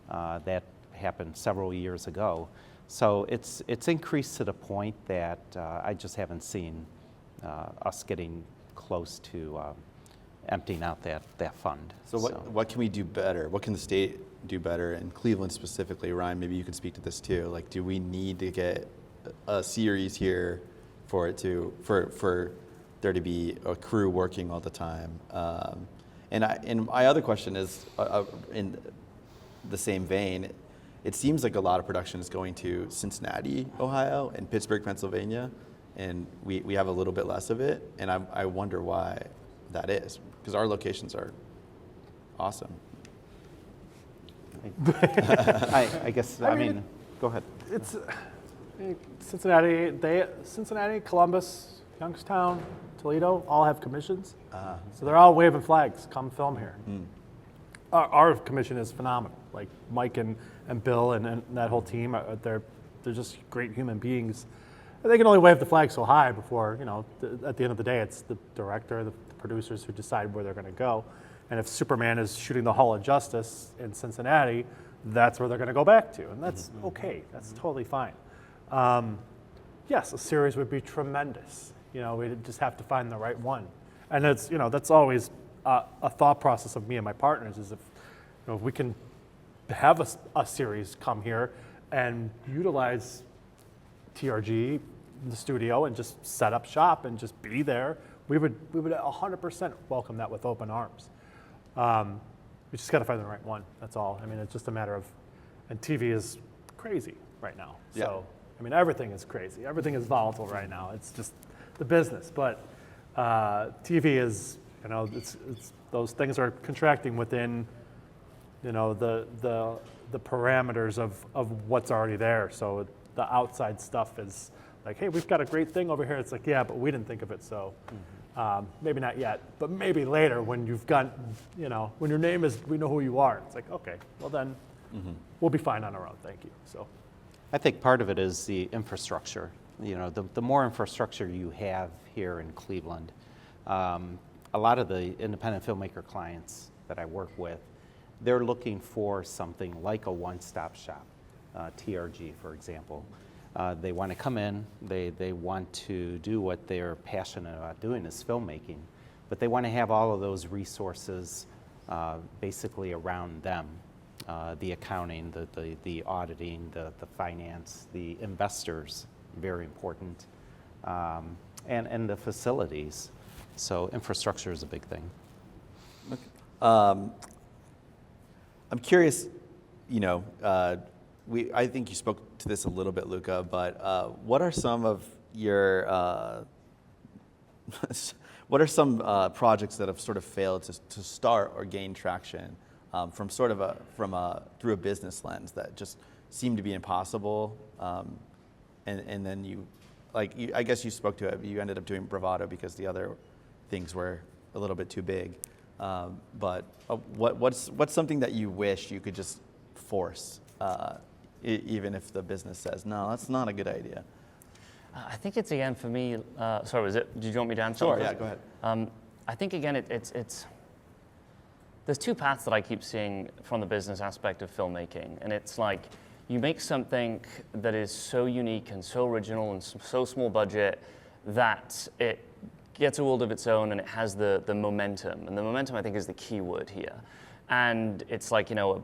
That happened several years ago. So it's increased to the point that I just haven't seen us getting close to emptying out that fund. So what can we do better? What can the state do better, in Cleveland specifically? Ryan, maybe you could speak to this too. Like, do we need to get a series here for it to for there to be a crew working all the time? And my other question is, in the same vein, it seems like a lot of production is going to Cincinnati, Ohio, and Pittsburgh, Pennsylvania, and we have a little bit less of it, and I wonder why that is, because our locations are awesome. I guess, I mean, go ahead. It's Cincinnati, Columbus, Youngstown, Toledo all have commissions. So they're all waving flags, come film here. Our commission is phenomenal. Like Mike and Bill and that whole team, they're just great human beings. They can only wave the flag so high before, at the end of the day, it's the director, the producers who decide where they're going to go. And if Superman is shooting the Hall of Justice in Cincinnati, that's where they're going to go back to. And that's okay. That's totally fine. Yes, a series would be tremendous. We just have to find the right one. And it's, that's always a thought process of me and my partners is if we can have a series come here and utilize TRG, the studio, and just set up shop and just be there, we would 100% welcome that with open arms. We just got to find the right one. That's all. I mean, it's just a matter of, and TV is crazy right now. Yeah. So, I mean, everything is crazy. Everything is volatile right now. It's just the business. But TV is, it's those things are contracting within, the parameters of what's already there. So the outside stuff is like, hey, we've got a great thing over here. It's like, yeah, but we didn't think of it, so maybe not yet, but maybe later when you've got, when your name is, we know who you are. It's like, okay, well then we'll be fine on our own, thank you. So, I think part of it is the infrastructure. The more infrastructure you have here in Cleveland, a lot of the independent filmmaker clients that I work with, they're looking for something like a one-stop shop, TRG, for example. They want to come in, they want to do what they're passionate about doing is filmmaking, but they want to have all of those resources basically around them. The accounting, the auditing, the finance, the investors, very important, and the facilities. So infrastructure is a big thing. Okay. I'm curious, I think you spoke to this a little bit, Luca, but what are some of your projects that have sort of failed to start or gain traction through a business lens that just seem to be impossible, and then I guess you spoke to it. You ended up doing Bravado because the other things were a little bit too big. But what's something that you wish you could just force, even if the business says no, that's not a good idea? I think it's again for me. Sorry, did you want me to answer? Sure. Yeah, go ahead. I think again, it's there's two paths that I keep seeing from the business aspect of filmmaking, and it's like you make something that is so unique and so original and so small budget that it gets a world of its own and it has the momentum, and the momentum I think is the key word here. And it's like, a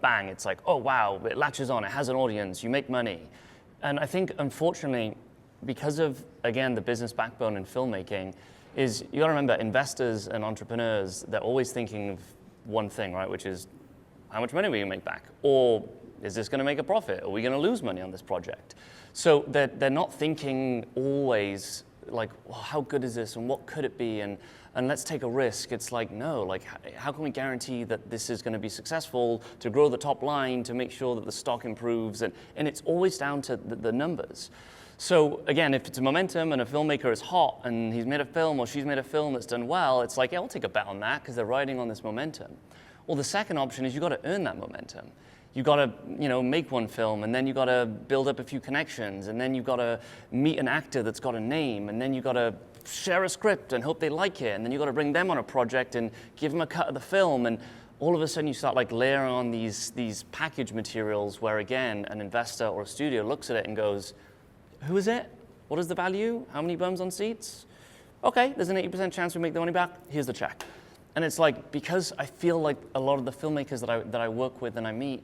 bang, it's like, oh wow, it latches on, it has an audience, you make money. And I think unfortunately, because of, again, the business backbone in filmmaking, is you gotta remember, investors and entrepreneurs, they're always thinking of one thing, right, which is how much money will you make back? Or is this going to make a profit? Are we going to lose money on this project? So they're not thinking always like, well, how good is this and what could it be, and let's take a risk. It's like, no, like how can we guarantee that this is going to be successful, to grow the top line, to make sure that the stock improves, and it's always down to the numbers. So again, if it's a momentum and a filmmaker is hot and he's made a film or she's made a film that's done well, it's like, yeah, I'll take a bet on that because they're riding on this momentum. Well, the second option is you got to earn that momentum. You got to, make one film, and then you got to build up a few connections, and then you got to meet an actor that's got a name, and then you got to share a script and hope they like it, and then you got to bring them on a project and give them a cut of the film, and all of a sudden you start like layering on these package materials where, again, an investor or a studio looks at it and goes, who is it? What is the value? How many bums on seats? Okay, there's an 80% chance we make the money back. Here's the check. And it's like, because I feel like a lot of the filmmakers that I work with and I meet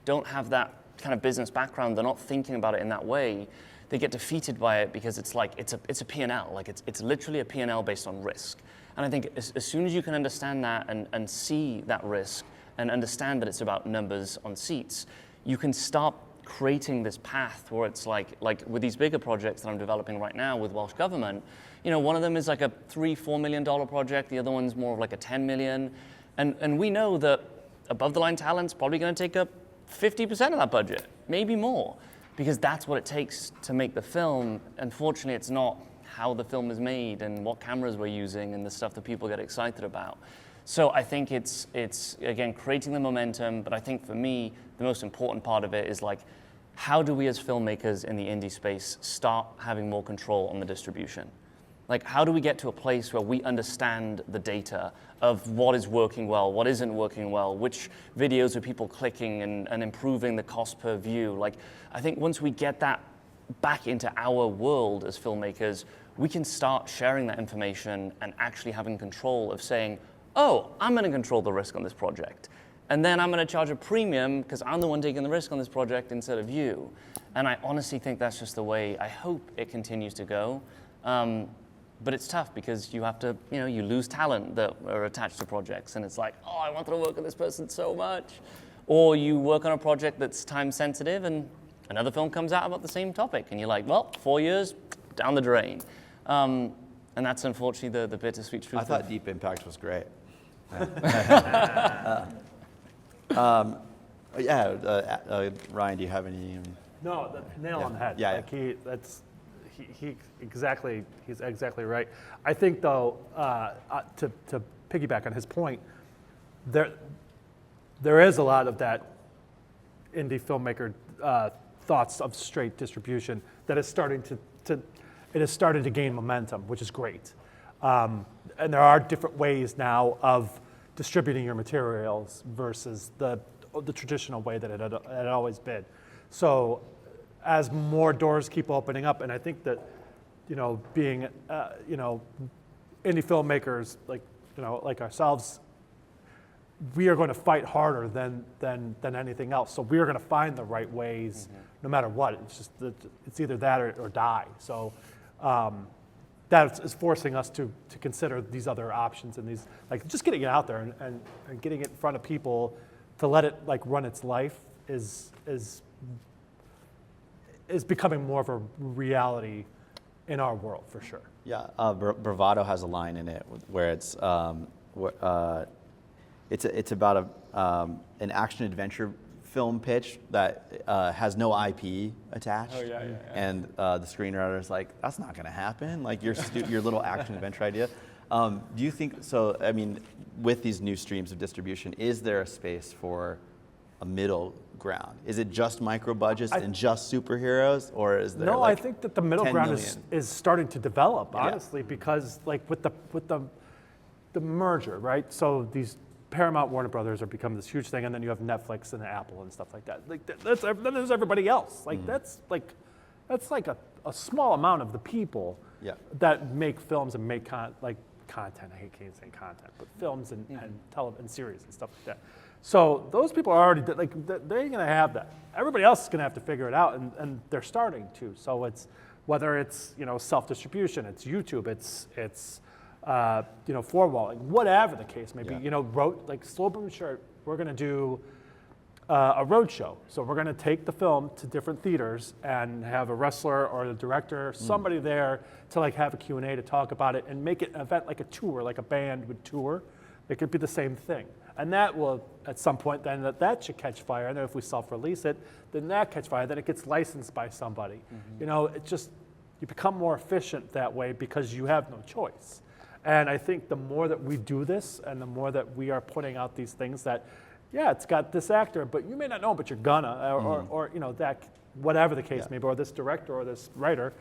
don't have that kind of business background, they're not thinking about it in that way, they get defeated by it because it's like, it's a P&L, like it's literally a P&L based on risk. And I think as soon as you can understand that and see that risk and understand that it's about numbers on seats, you can start creating this path where it's like with these bigger projects that I'm developing right now with Welsh Government, one of them is like a $3-4 million project, the other one's more of like a 10 million. And we know that above the line talent's probably gonna take up 50% of that budget, maybe more, because that's what it takes to make the film. Unfortunately, it's not how the film is made and what cameras we're using and the stuff that people get excited about. So I think it's again, creating the momentum, but I think for me, the most important part of it is like, how do we as filmmakers in the indie space start having more control on the distribution? Like, how do we get to a place where we understand the data of what is working well, what isn't working well, which videos are people clicking and improving the cost per view? Like, I think once we get that back into our world as filmmakers, we can start sharing that information and actually having control of saying, oh, I'm gonna control the risk on this project. And then I'm gonna charge a premium because I'm the one taking the risk on this project instead of you. And I honestly think that's just the way I hope it continues to go. But it's tough because you have to, you lose talent that are attached to projects, and it's like, oh, I wanted to work with this person so much. Or you work on a project that's time sensitive and another film comes out about the same topic, and you're like, well, 4 years, down the drain. And that's unfortunately the bittersweet truth. I thought Deep Impact was great. Ryan, do you have any? No, nail on the head. Yeah. Like he's exactly right. I think though, to piggyback on his point, there is a lot of that indie filmmaker thoughts of straight distribution that is starting to gain momentum, which is great. And there are different ways now of distributing your materials versus the traditional way that it had always been. So as more doors keep opening up, and I think that, being, indie filmmakers like ourselves, we are going to fight harder than anything else. So we are going to find the right ways, no matter what. It's just it's either that or die. So that is forcing us to consider these other options and these, like, just getting it out there and getting it in front of people to let it run its life is becoming more of a reality in our world, for sure. Yeah, Bravado has a line in it where it's about an action adventure film pitch that has no IP attached. Oh, yeah. And the screenwriter's like, that's not gonna happen. Like your little action adventure idea. Do you think, so, I mean, with these new streams of distribution, is there a space for a middle ground? Is it just micro budgets and just superheroes, or is there? No, I think that the middle ground is starting to develop, honestly, because with the merger, right? So these Paramount Warner Brothers are becoming this huge thing, and then you have Netflix and Apple and stuff like that. Then there's everybody else. That's like a small amount of the people that make films and make content. I can't say content, but films and television series and stuff like that. So those people are already they're going to have that. Everybody else is going to have to figure it out, and they're starting to. So it's whether it's self-distribution, it's YouTube, it's four-walling, whatever the case may be. Wrote like Slowburn shirt. We're going to do a road show. So we're going to take the film to different theaters and have a wrestler or the director, somebody there to like have a Q&A to talk about it and make it an event like a tour, like a band would tour. It could be the same thing. And that will, at some point, then that should catch fire. And then if we self-release it, then that catch fire. Then it gets licensed by somebody. You know, it just, you become more efficient that way because you have no choice. And I think the more that we do this and the more that we are putting out these things that, yeah, it's got this actor, but you may not know, but you're gonna, or you know, that, whatever the case may be, or this director or this writer,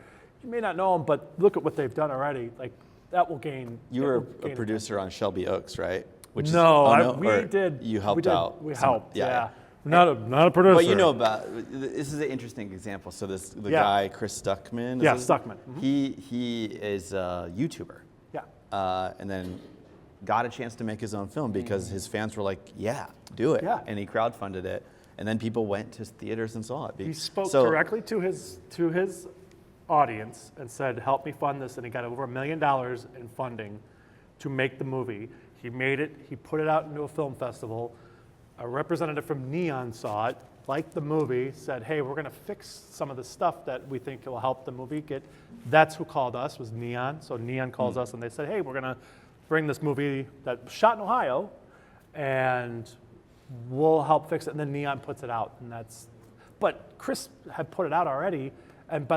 you may not know them, but look at what they've done already. Like, that will gain. You were a producer on Shelby Oaks, right? Which we did. You helped out. We helped. Yeah. Not a producer. But you know about, this is an interesting example. So the guy, Chris Stuckman. Yeah, Stuckman. He is a YouTuber. Yeah. And then got a chance to make his own film because his fans were like, yeah, do it. Yeah. And he crowdfunded it. And then people went to theaters and saw it. He spoke directly to his audience and said, help me fund this. And he got over $1 million in funding to make the movie. He made it, he put it out into a film festival. A representative from Neon saw it, liked the movie, said, hey, we're gonna fix some of the stuff that we think will help the movie get. That's who called us, was Neon. So Neon calls us and they said, hey, we're gonna bring this movie that was shot in Ohio and we'll help fix it. And then Neon puts it out, and but Chris had put it out already, and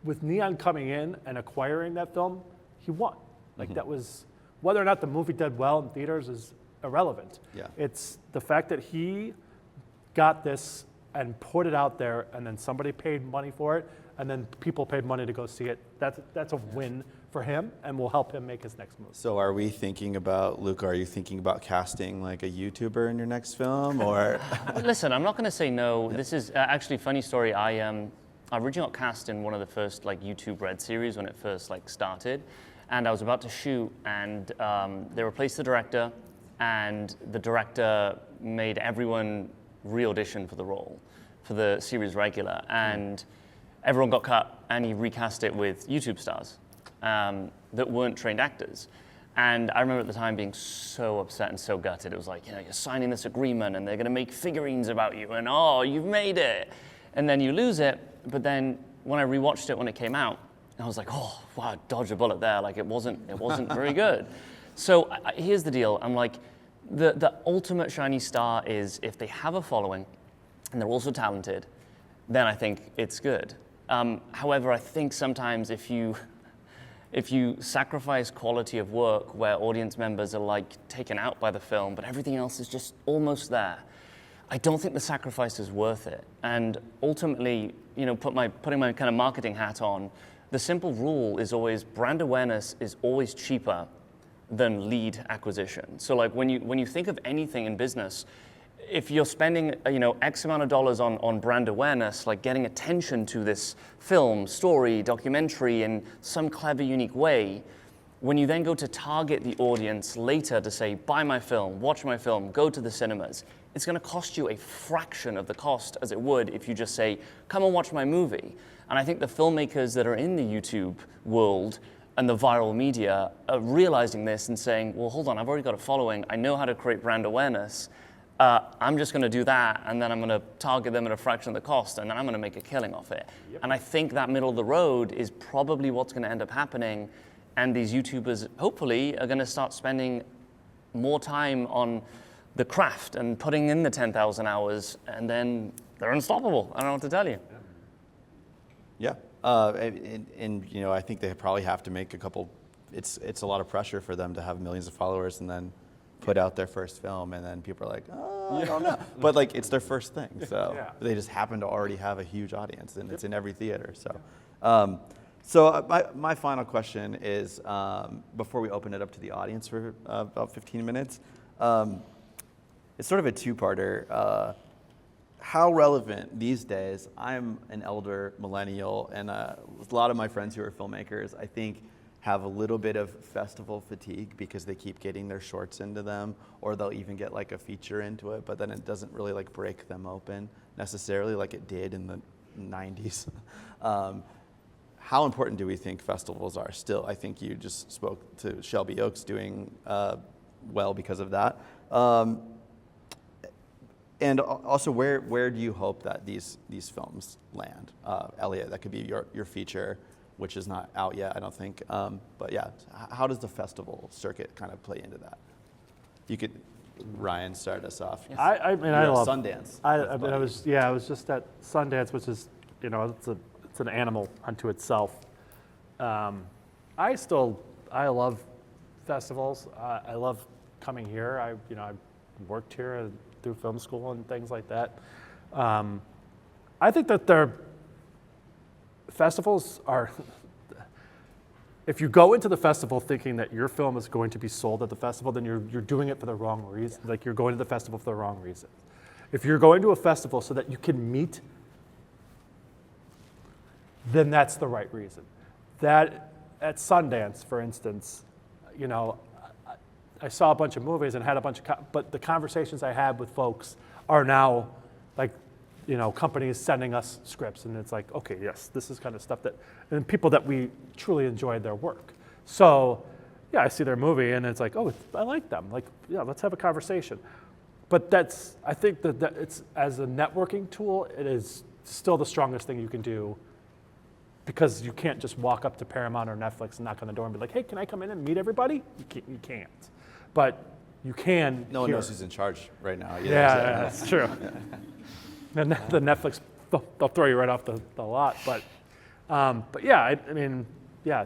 with Neon coming in and acquiring that film, he won. Like that was, whether or not the movie did well in theaters is irrelevant. Yeah. It's the fact that he got this and put it out there, and then somebody paid money for it, and then people paid money to go see it. That's a win for him, and will help him make his next movie. So are we thinking about, Luca, are you thinking about casting like a YouTuber in your next film, or? Listen, I'm not going to say no. This is actually a funny story. I originally got cast in one of the first like YouTube Red series when it first like started, and I was about to shoot, and they replaced the director, and the director made everyone re-audition for the role, for the series regular, and everyone got cut, and he recast it with YouTube stars that weren't trained actors. And I remember at the time being so upset and so gutted. It was like, you know, you're signing this agreement and they're gonna make figurines about you and oh, you've made it. And then you lose it, but then when I rewatched it when it came out, I was like, oh, wow, dodge a bullet there. Like it wasn't very good. So here's the deal. I'm like, the ultimate shiny star is if they have a following and they're also talented, then I think it's good. However, I think sometimes if you sacrifice quality of work where audience members are like taken out by the film, but everything else is just almost there, I don't think the sacrifice is worth it. And ultimately, you know, putting my kind of marketing hat on, the simple rule is always brand awareness is always cheaper than lead acquisition. So like when you think of anything in business, if you're spending, you know, X amount of dollars on brand awareness, like getting attention to this film, story, documentary in some clever, unique way, when you then go to target the audience later to say, buy my film, watch my film, go to the cinemas, it's gonna cost you a fraction of the cost as it would if you just say, come and watch my movie. And I think the filmmakers that are in the YouTube world and the viral media are realizing this and saying, well, hold on, I've already got a following, I know how to create brand awareness, I'm just going to do that, and then I'm going to target them at a fraction of the cost, and then I'm going to make a killing off it. Yep. And I think that middle of the road is probably what's going to end up happening, and these YouTubers, hopefully, are going to start spending more time on the craft and putting in the 10,000 hours, and then they're unstoppable. I don't know what to tell you. Yeah, and you know, I think they probably have to make a couple, it's a lot of pressure for them to have millions of followers and then put out their first film, and then people are like, oh, I don't know. But like, it's their first thing, so they just happen to already have a huge audience, and it's in every theater. So, my final question is, before we open it up to the audience for about 15 minutes, it's sort of a two-parter. How relevant these days? I'm an elder millennial, and a lot of my friends who are filmmakers, I think, have a little bit of festival fatigue because they keep getting their shorts into them, or they'll even get like a feature into it, but then it doesn't really like break them open necessarily like it did in the 90s. How important do we think festivals are still? I think you just spoke to Shelby Oaks doing well because of that. And also, where do you hope that these films land? Elliot, that could be your feature, which is not out yet, I don't think. But yeah, how does the festival circuit kind of play into that? You could, Ryan, start us off. I love Sundance. I was just at Sundance, which is, it's an animal unto itself. I love festivals. I love coming here. I worked here through film school and things like that. I think that festivals are, if you go into the festival thinking that your film is going to be sold at the festival, then you're doing it for the wrong reason. Yeah. Like, you're going to the festival for the wrong reason. If you're going to a festival so that you can meet, then that's the right reason. That at Sundance, for instance, I saw a bunch of movies and had a bunch of, but the conversations I had with folks are now like, companies sending us scripts, and it's like, okay, yes, this is kind of stuff and people that we truly enjoyed their work. So, yeah, I see their movie and it's like, oh, I like them. Like, yeah, let's have a conversation. But I think that it's, as a networking tool, it is still the strongest thing you can do, because you can't just walk up to Paramount or Netflix and knock on the door and be like, hey, can I come in and meet everybody? You can't. But you can. No one knows who's in charge right now. Yeah, that's true. And the Netflix, they'll throw you right off the lot. But yeah,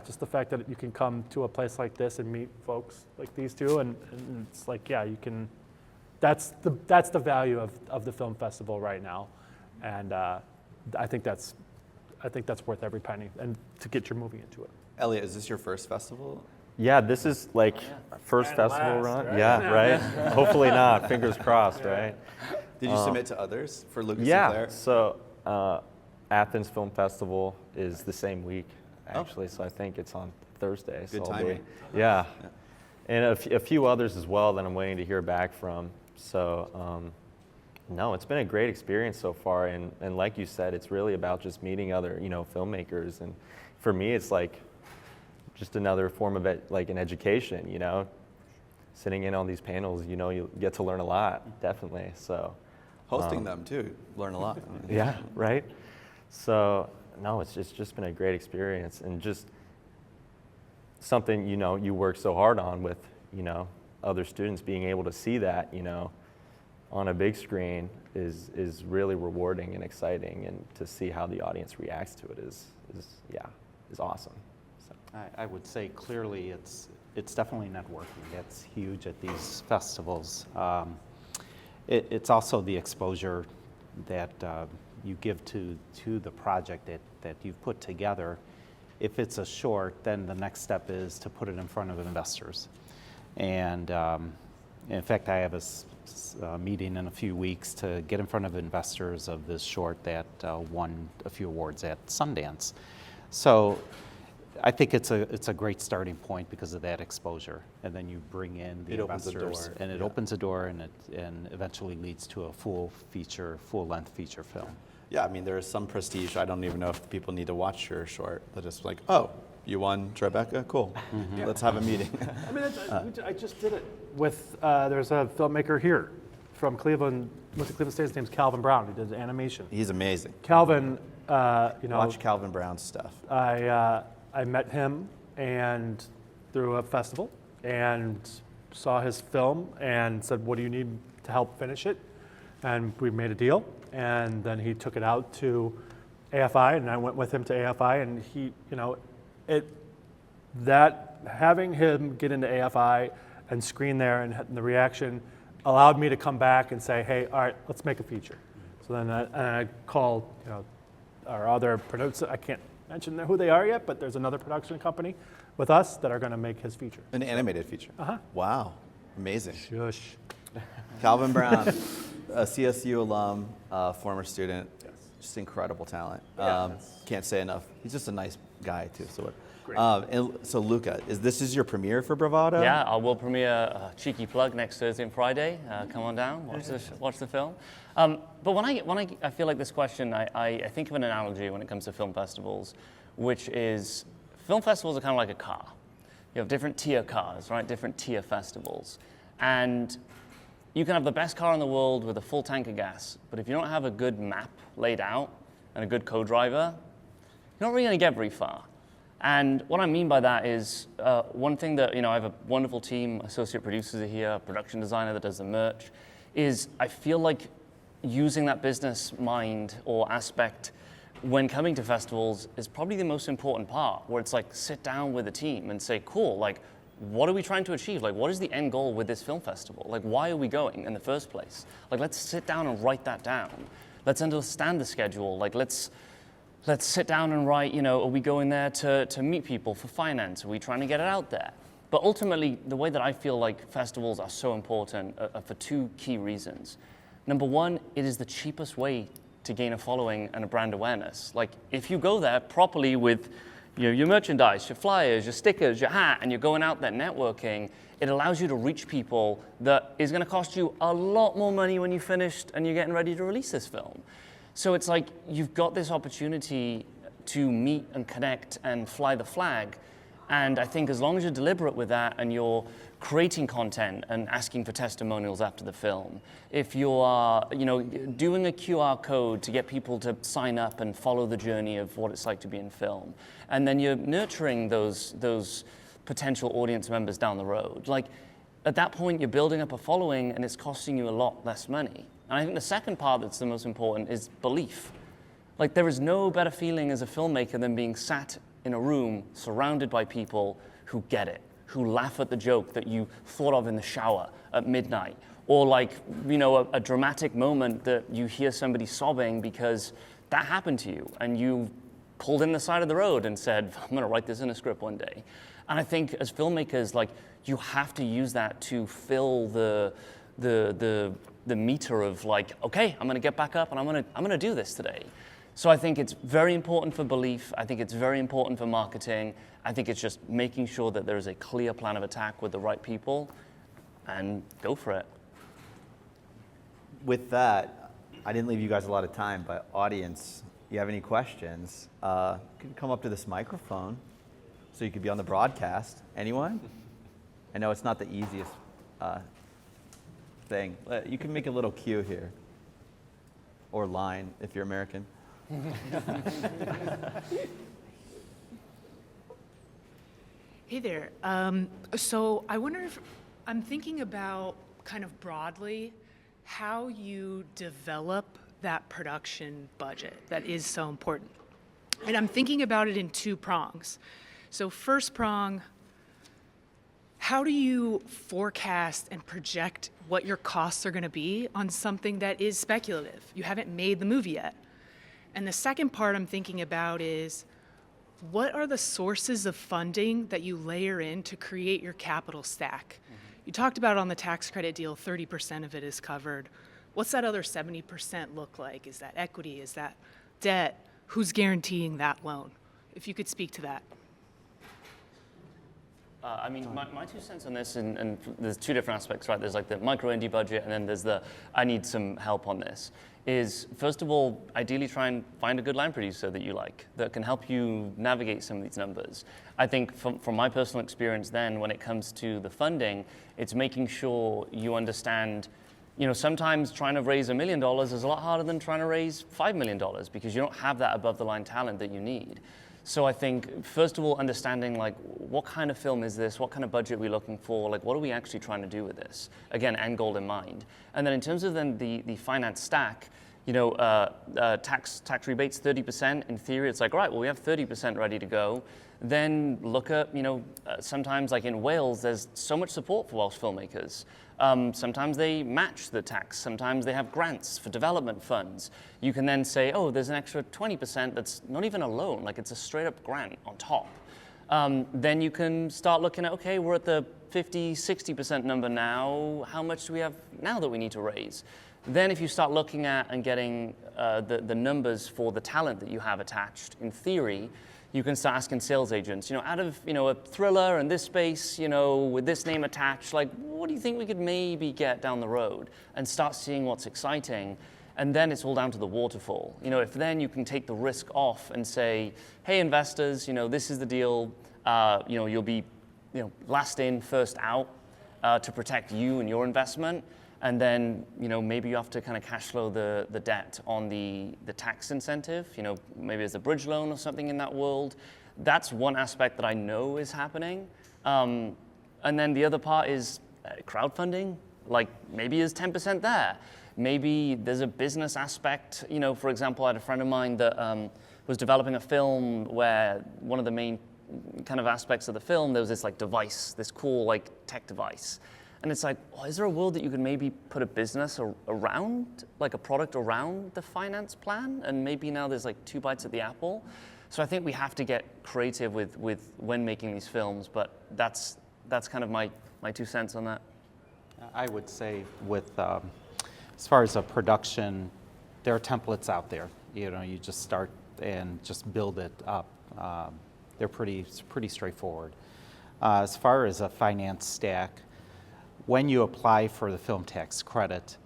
just the fact that you can come to a place like this and meet folks like these two, and it's like, yeah, you can. That's the value of the film festival right now, and I think that's worth every penny, and to get your movie into it. Elliot, is this your first festival? Yeah, this is like first festival run. Right? Yeah, right. Hopefully not. Fingers crossed, right? Did you submit to others for Luca Yeah. Sinclair? So Athens Film Festival is the same week, actually. So I think it's on Thursday. Good so timing. Yeah. And a few others as well that I'm waiting to hear back from. So no, it's been a great experience so far. And like you said, it's really about just meeting other filmmakers. And for me, it's like just another form of like an education, sitting in on these panels, you get to learn a lot, definitely. So Hosting them too, learn a lot. yeah, right. So no, it's just been a great experience, and just something you work so hard on with other students. Being able to see that on a big screen is really rewarding and exciting, and to see how the audience reacts to it is awesome. So. I would say clearly it's definitely networking. That's huge at these festivals. It's also the exposure that you give to the project that you've put together. If it's a short, then the next step is to put it in front of investors. And in fact, I have a meeting in a few weeks to get in front of investors of this short that won a few awards at Sundance. So I think it's a great starting point because of that exposure, and then you bring in the investors, and it opens a door, and eventually leads to a full-length feature film. Yeah, I mean, there is some prestige. I don't even know if people need to watch your short. They're just like, oh, you won Tribeca? Cool. Mm-hmm. Let's have a meeting. I mean, I just did it with, there's a filmmaker here from Cleveland, went to Cleveland State. His name's Calvin Brown. He did animation. He's amazing. Calvin, watch Calvin Brown's stuff. I met him and through a festival and saw his film and said, what do you need to help finish it? And we made a deal, and then he took it out to AFI, and I went with him to AFI, and he, having him get into AFI and screen there, and the reaction allowed me to come back and say, hey, all right, let's make a feature. So then I called, our other producer, I can't mention who they are yet, but there's another production company with us that are going to make his feature. An animated feature? Uh-huh. Wow, amazing. Shush. Calvin Brown, a CSU alum, former student, just incredible talent. Can't say enough. He's just a nice guy too. So, so Luca, this is your premiere for Bravado? Yeah, I will premiere a cheeky plug next Thursday and Friday. Come on down, watch the film. But when I feel like this question, I think of an analogy when it comes to film festivals, which is film festivals are kind of like a car. You have different tier cars, right? Different tier festivals. And you can have the best car in the world with a full tank of gas, but if you don't have a good map laid out and a good co-driver, you're not really going to get very far. And what I mean by that is one thing that, I have a wonderful team, associate producers are here, production designer that does the merch, is I feel like using that business mind or aspect when coming to festivals is probably the most important part, where it's like sit down with a team and say, cool, like what are we trying to achieve? Like what is the end goal with this film festival? Like why are we going in the first place? Like let's sit down and write that down. Let's understand the schedule. Like let's sit down and write, are we going there to meet people for finance? Are we trying to get it out there? But ultimately, the way that I feel like festivals are so important are for two key reasons. Number one, it is the cheapest way to gain a following and a brand awareness. Like if you go there properly with your merchandise, your flyers, your stickers, your hat, and you're going out there networking, it allows you to reach people that is going to cost you a lot more money when you're finished and you're getting ready to release this film. So it's like you've got this opportunity to meet and connect and fly the flag. And I think as long as you're deliberate with that and you're creating content and asking for testimonials after the film, if you are, doing a QR code to get people to sign up and follow the journey of what it's like to be in film, and then you're nurturing those potential audience members down the road, like at that point you're building up a following and it's costing you a lot less money. And I think the second part that's the most important is belief. Like there is no better feeling as a filmmaker than being sat in a room surrounded by people who get it, who laugh at the joke that you thought of in the shower at midnight, or like, a dramatic moment that you hear somebody sobbing because that happened to you and you pulled in the side of the road and said, I'm gonna write this in a script one day. And I think as filmmakers, like you have to use that to fill the meter of like, okay, I'm gonna get back up and I'm gonna do this today. So I think it's very important for belief. I think it's very important for marketing. I think it's just making sure that there is a clear plan of attack with the right people and go for it. With that, I didn't leave you guys a lot of time, but audience, you have any questions, you can come up to this microphone so you could be on the broadcast. Anyone? I know it's not the easiest thing. You can make a little queue here, or line if you're American. Hey there. So I wonder if I'm thinking about kind of broadly how you develop that production budget that is so important. And I'm thinking about it in two prongs. So first prong, how do you forecast and project what your costs are going to be on something that is speculative? You haven't made the movie yet. And the second part I'm thinking about is, what are the sources of funding that you layer in to create your capital stack? Mm-hmm. You talked about on the tax credit deal, 30% of it is covered. What's that other 70% look like? Is that equity? Is that debt? Who's guaranteeing that loan? If you could speak to that. My 2 cents on this, and there's two different aspects, right? There's like the micro indie budget, and then there's the I need some help on this. Is first of all, ideally try and find a good line producer that you like, that can help you navigate some of these numbers. I think from my personal experience then, when it comes to the funding, it's making sure you understand, sometimes trying to raise $1 million is a lot harder than trying to raise $5 million because you don't have that above the line talent that you need. So I think, first of all, understanding like what kind of film is this, what kind of budget are we looking for, like what are we actually trying to do with this? Again, end goal in mind. And then in terms of then the finance stack, tax rebates 30%. In theory, it's like, right, well, we have 30% ready to go. Then look at, sometimes like in Wales, there's so much support for Welsh filmmakers. Sometimes they match the tax. Sometimes they have grants for development funds. You can then say, oh, there's an extra 20% that's not even a loan, like it's a straight up grant on top. Then you can start looking at, okay, we're at the 50, 60% number now. How much do we have now that we need to raise? Then if you start looking at and getting the numbers for the talent that you have attached, in theory, you can start asking sales agents, out of, a thriller in this space, with this name attached, like, what do you think we could maybe get down the road? And start seeing what's exciting. And then it's all down to the waterfall. If then you can take the risk off and say, hey, investors, this is the deal. You'll be, last in, first out to protect you and your investment. And then, maybe you have to kind of cash flow the debt on the tax incentive, maybe as a bridge loan or something in that world. That's one aspect that I know is happening. And then the other part is crowdfunding, like maybe is 10% there. Maybe there's a business aspect. For example, I had a friend of mine that was developing a film where one of the main kind of aspects of the film, there was this like device, this cool like tech device. And it's like, is there a world that you could maybe put a business around, like a product around the finance plan? And maybe now there's like 2 bites at the apple. So I think we have to get creative with when making these films, but that's kind of my 2 cents on that. I would say with, as far as a production, there are templates out there. You just start and just build it up. They're pretty straightforward. As far as a finance stack, when you apply for the film tax credit,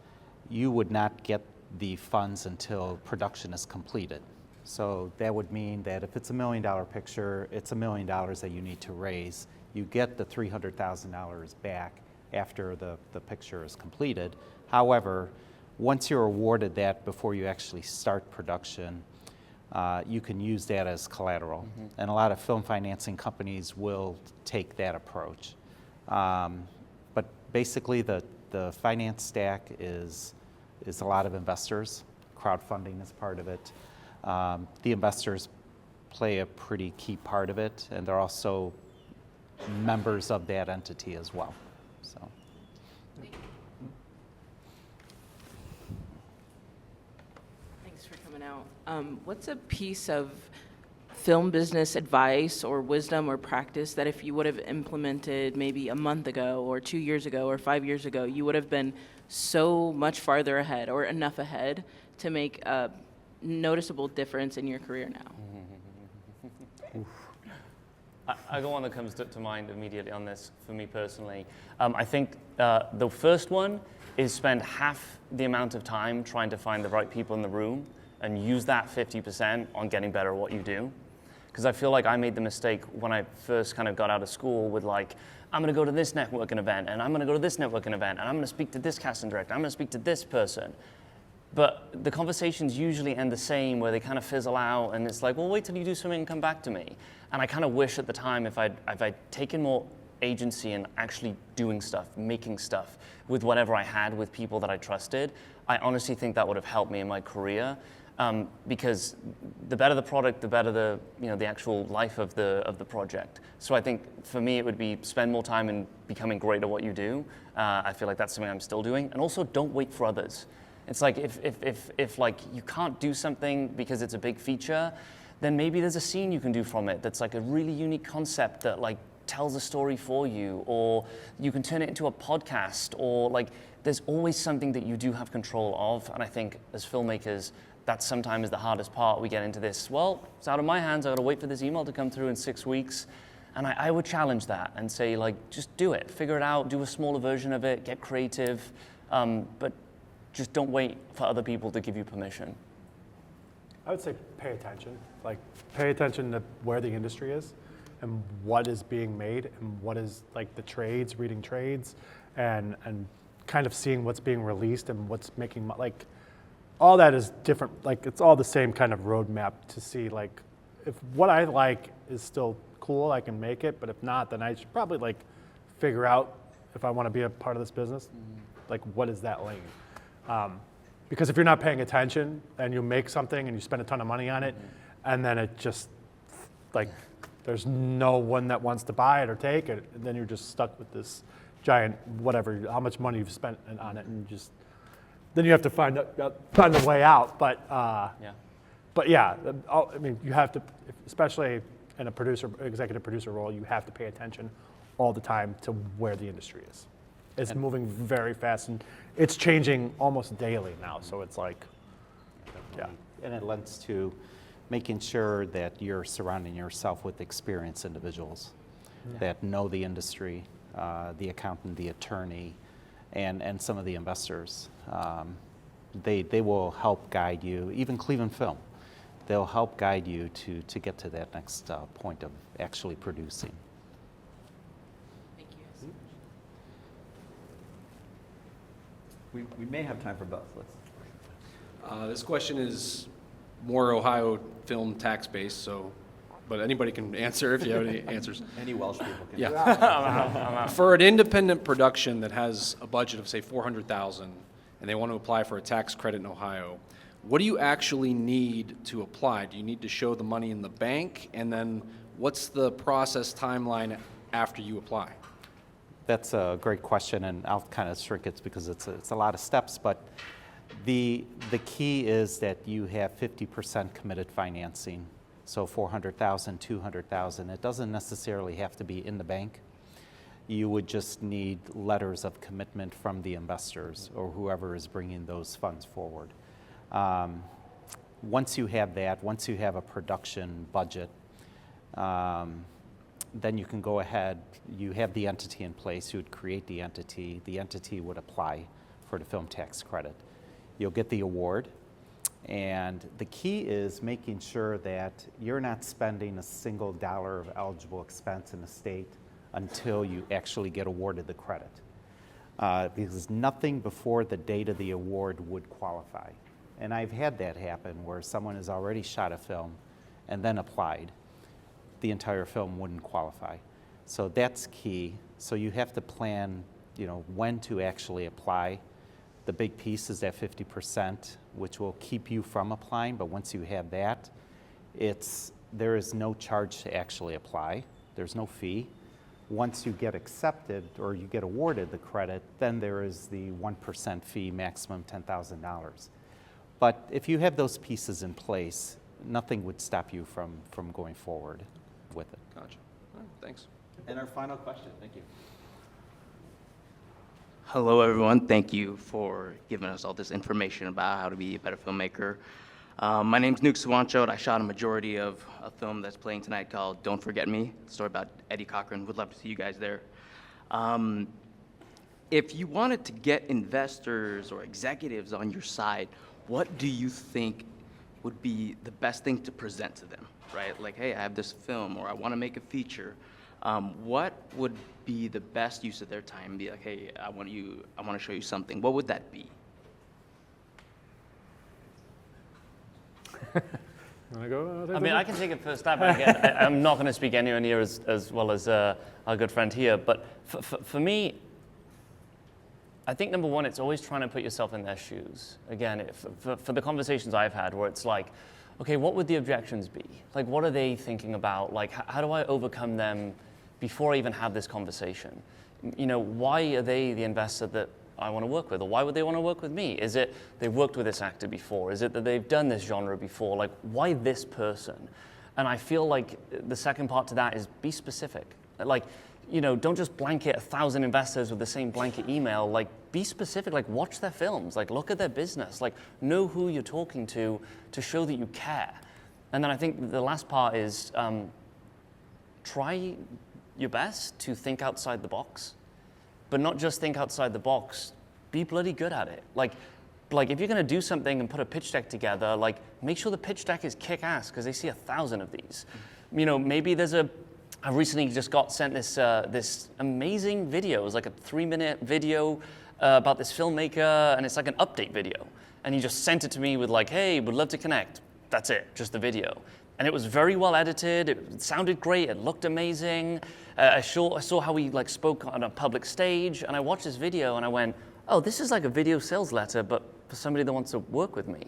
you would not get the funds until production is completed. So that would mean that if it's $1 million picture, it's $1 million that you need to raise. You get the $300,000 back after the picture is completed. However, once you're awarded that before you actually start production, you can use that as collateral. Mm-hmm. And a lot of film financing companies will take that approach. But basically the finance stack is a lot of investors. Crowdfunding is part of it. The investors play a pretty key part of it, and they're also members of that entity as well. So. Thanks for coming out. What's a piece of film business advice or wisdom or practice that if you would have implemented maybe a month ago or 2 years ago or 5 years ago, you would have been so much farther ahead or enough ahead to make a noticeable difference in your career now? I got one that comes to mind immediately on this for me personally. I think the first one is spend half the amount of time trying to find the right people in the room and use that 50% on getting better at what you do. Because I feel like I made the mistake when I first kind of got out of school with like, I'm going to go to this networking event, and I'm going to go to this networking event, and I'm going to speak to this casting director, I'm going to speak to this person. But the conversations usually end the same, where they kind of fizzle out, and it's like, well, wait till you do something and come back to me. And I kind of wish at the time if I'd taken more agency and actually doing stuff, making stuff with whatever I had with people that I trusted, I honestly think that would have helped me in my career. Because the better the product, the better the actual life of the project. So I think for me it would be spend more time in becoming great at what you do. I feel like that's something I'm still doing. And also don't wait for others. It's like if like you can't do something because it's a big feature, then maybe there's a scene you can do from it that's like a really unique concept that like tells a story for you, or you can turn it into a podcast, or like there's always something that you do have control of. And I think as filmmakers, that's sometimes the hardest part. We get into this, well, it's out of my hands, I gotta wait for this email to come through in 6 weeks. And I would challenge that and say, like, just do it, figure it out, do a smaller version of it, get creative, but just don't wait for other people to give you permission. I would say pay attention. Like, pay attention to where the industry is and what is being made and what is, like, the trades, reading trades, and kind of seeing what's being released and what's making, like, all that is different. Like, it's all the same kind of roadmap to see, like, if what I like is still cool, I can make it, but if not, then I should probably, like, figure out if I want to be a part of this business, like, what is that lane? Because if you're not paying attention and you make something and you spend a ton of money on it, and then it just, like, there's no one that wants to buy it or take it, and then you're just stuck with this giant whatever, how much money you've spent on it, and just, then you have to find a way out. But yeah, I mean, you have to, especially in a executive producer role, you have to pay attention all the time to where the industry is. It's moving very fast, and it's changing almost daily now. So it's like, yeah. And it lends to making sure that you're surrounding yourself with experienced individuals that know the industry, the accountant, the attorney, and some of the investors. They will help guide you, even Cleveland Film. They'll help guide you to get to that next point of actually producing. Thank you. We may have time for both. Let's. This question is more Ohio film tax based, but anybody can answer if you have any answers. Any Welsh people can. Yeah. For an independent production that has a budget of say 400,000, and they want to apply for a tax credit in Ohio, what do you actually need to apply? Do you need to show the money in the bank, and then what's the process timeline after you apply? That's a great question, and I'll kind of shrink it because it's a lot of steps, but the key is that you have 50% committed financing. So 400,000, 200,000. It doesn't necessarily have to be in the bank. You would just need letters of commitment from the investors or whoever is bringing those funds forward. Once you have that, once you have a production budget, then you can go ahead, you have the entity in place, you would create the entity would apply for the film tax credit. You'll get the award, and the key is making sure that you're not spending a single dollar of eligible expense in the state until you actually get awarded the credit. Because nothing before the date of the award would qualify. And I've had that happen where someone has already shot a film and then applied. The entire film wouldn't qualify. So that's key. So you have to plan, when to actually apply. The big piece is that 50%, which will keep you from applying, but once you have that, there is no charge to actually apply. There's no fee. Once you get accepted or you get awarded the credit, then there is the 1% fee, maximum $10,000. But if you have those pieces in place, nothing would stop you from going forward with it. Gotcha. All right, thanks. And our final question. Thank you. Hello, everyone. Thank you for giving us all this information about how to be a better filmmaker. My name's Nuke Suwancho, and I shot a majority of a film that's playing tonight called Don't Forget Me, a story about Eddie Cochran. Would love to see you guys there. If you wanted to get investors or executives on your side, what do you think would be the best thing to present to them, right? Like, hey, I have this film, or I want to make a feature. What would be the best use of their time? Be like, hey, I want to show you something. What would that be? Want to go? I mean, I can take it first stab. Again, I'm not going to speak anywhere near as well as our good friend here. But for me, I think number one, it's always trying to put yourself in their shoes. Again, for the conversations I've had where it's like, okay, what would the objections be? Like, what are they thinking about? Like, how do I overcome them before I even have this conversation? Why are they the investor that I want to work with? Or why would they want to work with me? Is it they've worked with this actor before? Is it that they've done this genre before? Like, why this person? And I feel like the second part to that is be specific. Like, don't just blanket 1,000 investors with the same blanket email. Like, be specific. Like, watch their films. Like, look at their business. Like, know who you're talking to show that you care. And then I think the last part is try your best to think outside the box. But not just think outside the box, be bloody good at it. Like if you're gonna do something and put a pitch deck together, like make sure the pitch deck is kick-ass because they see 1,000 of these. Maybe I recently just got sent this amazing video. It was like a 3-minute video about this filmmaker, and it's like an update video. And he just sent it to me with like, hey, would love to connect. That's it, just the video. And it was very well edited. It sounded great. It looked amazing. I saw how he spoke on a public stage, and I watched this video and I went, oh, this is like a video sales letter, but for somebody that wants to work with me.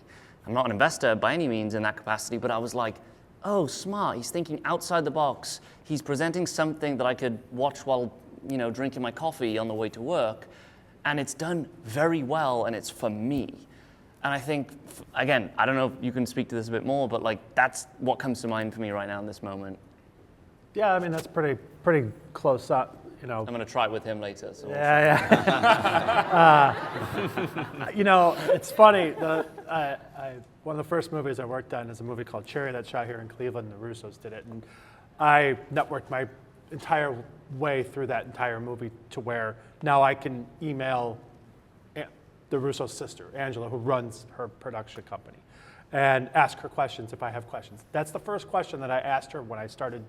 I'm not an investor by any means in that capacity, but I was like, oh, smart. He's thinking outside the box. He's presenting something that I could watch while drinking my coffee on the way to work, and it's done very well, and it's for me. And I think, again, I don't know if you can speak to this a bit more, but that's what comes to mind for me right now in this moment. Yeah, I mean, that's pretty close up, I'm going to try it with him later. So yeah. It's funny. One of the first movies I worked on is a movie called Cherry that's shot here in Cleveland. The Russos did it. And I networked my entire way through that entire movie to where now I can email the Russo's sister, Angela, who runs her production company, and ask her questions if I have questions. That's the first question that I asked her when I started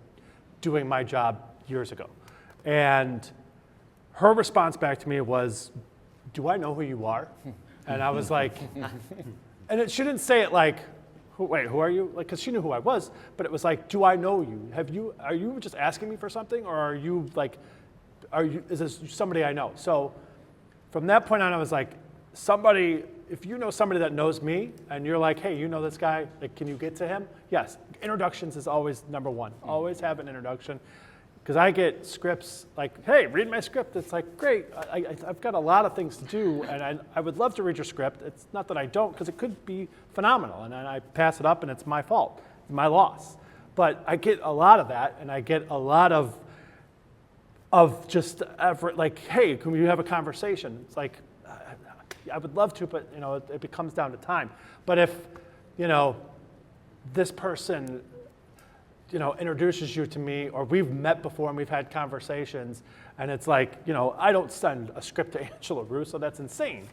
doing my job years ago. And her response back to me was do I know who you are? And I was like, and she didn't say it like, wait, who are you? Like, because she knew who I was, but it was like, do I know you? Are you just asking me for something, or are you like, is this somebody I know? So from that point on, I was like, if you know somebody that knows me, and you're like, hey, you know this guy, like, can you get to him? Yes, introductions is always number one. Always have an introduction. Because I get scripts like, hey, read my script. It's like, great, I've got a lot of things to do, and I would love to read your script. It's not that I don't, because it could be phenomenal, and then I pass it up, and it's my fault, my loss. But I get a lot of that, and I get a lot of just effort, like, hey, can we have a conversation? It's like, I would love to, but it comes down to time. But if this person introduces you to me, or we've met before and we've had conversations, and it's like, I don't send a script to Angela Russo, that's insane.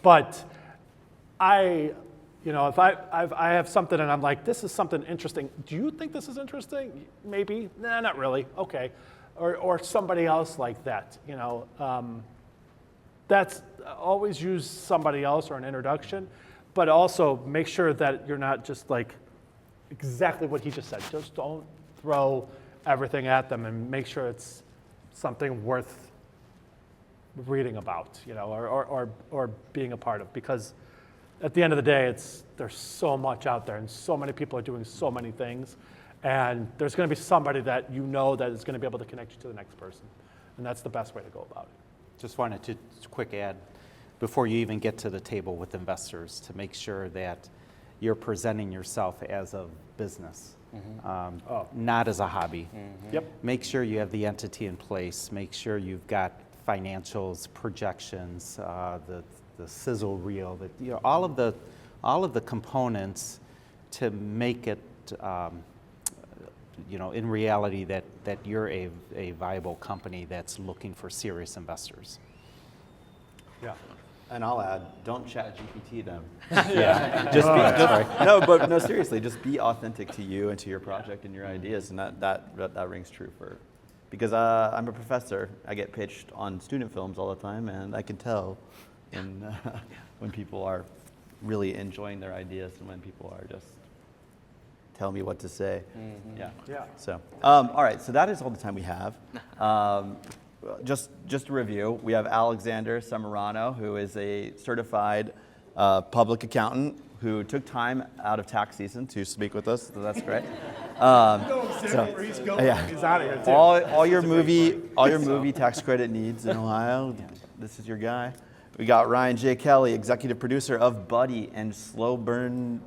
But if I have something and I'm like, this is something interesting, do you think this is interesting? Maybe, nah, not really, okay. Or somebody else like that, that's always use somebody else or an introduction, but also make sure that you're not just like, exactly what he just said. Just don't throw everything at them, and make sure it's something worth reading about, or being a part of. Because at the end of the day, there's so much out there, and so many people are doing so many things, and there's going to be somebody that that is going to be able to connect you to the next person, and that's the best way to go about it. Just wanted to quick add, before you even get to the table with investors, to make sure that you're presenting yourself as a business, not as a hobby. Yep. Make sure you have the entity in place. Make sure you've got financials, projections, the sizzle reel, all of the components to make it, in reality that you're a viable company that's looking for serious investors. Yeah. And I'll add, don't chat GPT them. Yeah. Seriously, just be authentic to you and to your project and your ideas, and that rings true because I'm a professor. I get pitched on student films all the time, and I can tell when people are really enjoying their ideas and when people are just telling me what to say. Mm-hmm. Yeah. So, all right. So that is all the time we have. Just to review, we have Alexander Semerano, who is a certified public accountant who took time out of tax season to speak with us. So that's great. He's out of here too. All your movie tax credit needs in Ohio. This is your guy. We got Ryan J. Kelly, executive producer of Buddy and Slowburn.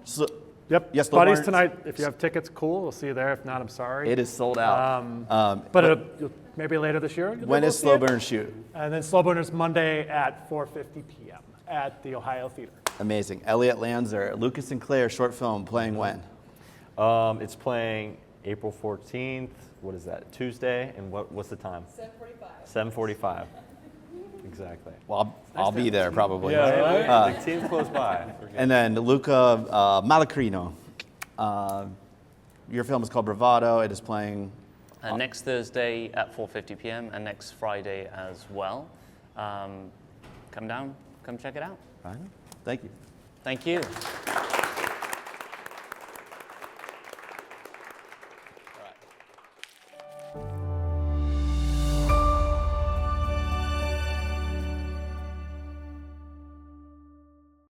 Yep. Yes, Buddies tonight. If you have tickets, cool. We'll see you there. If not, I'm sorry. It is sold out. But maybe later this year. When is Slowburn shoot? And then Slowburn is Monday at 4:50 p.m. at the Ohio Theater. Amazing. Elliot Lanzer, Luca Sinclair short film playing when? It's playing April 14th. What is that? Tuesday. And what's the time? 7:45. 7:45. Exactly. Well, I'll be there probably. Yeah, right? The team's close by. And then Luca Malacrino. Your film is called Bravado. It is playing next Thursday at 4:50 p.m. and next Friday as well. Come down, come check it out. Right. Thank you. Thank you.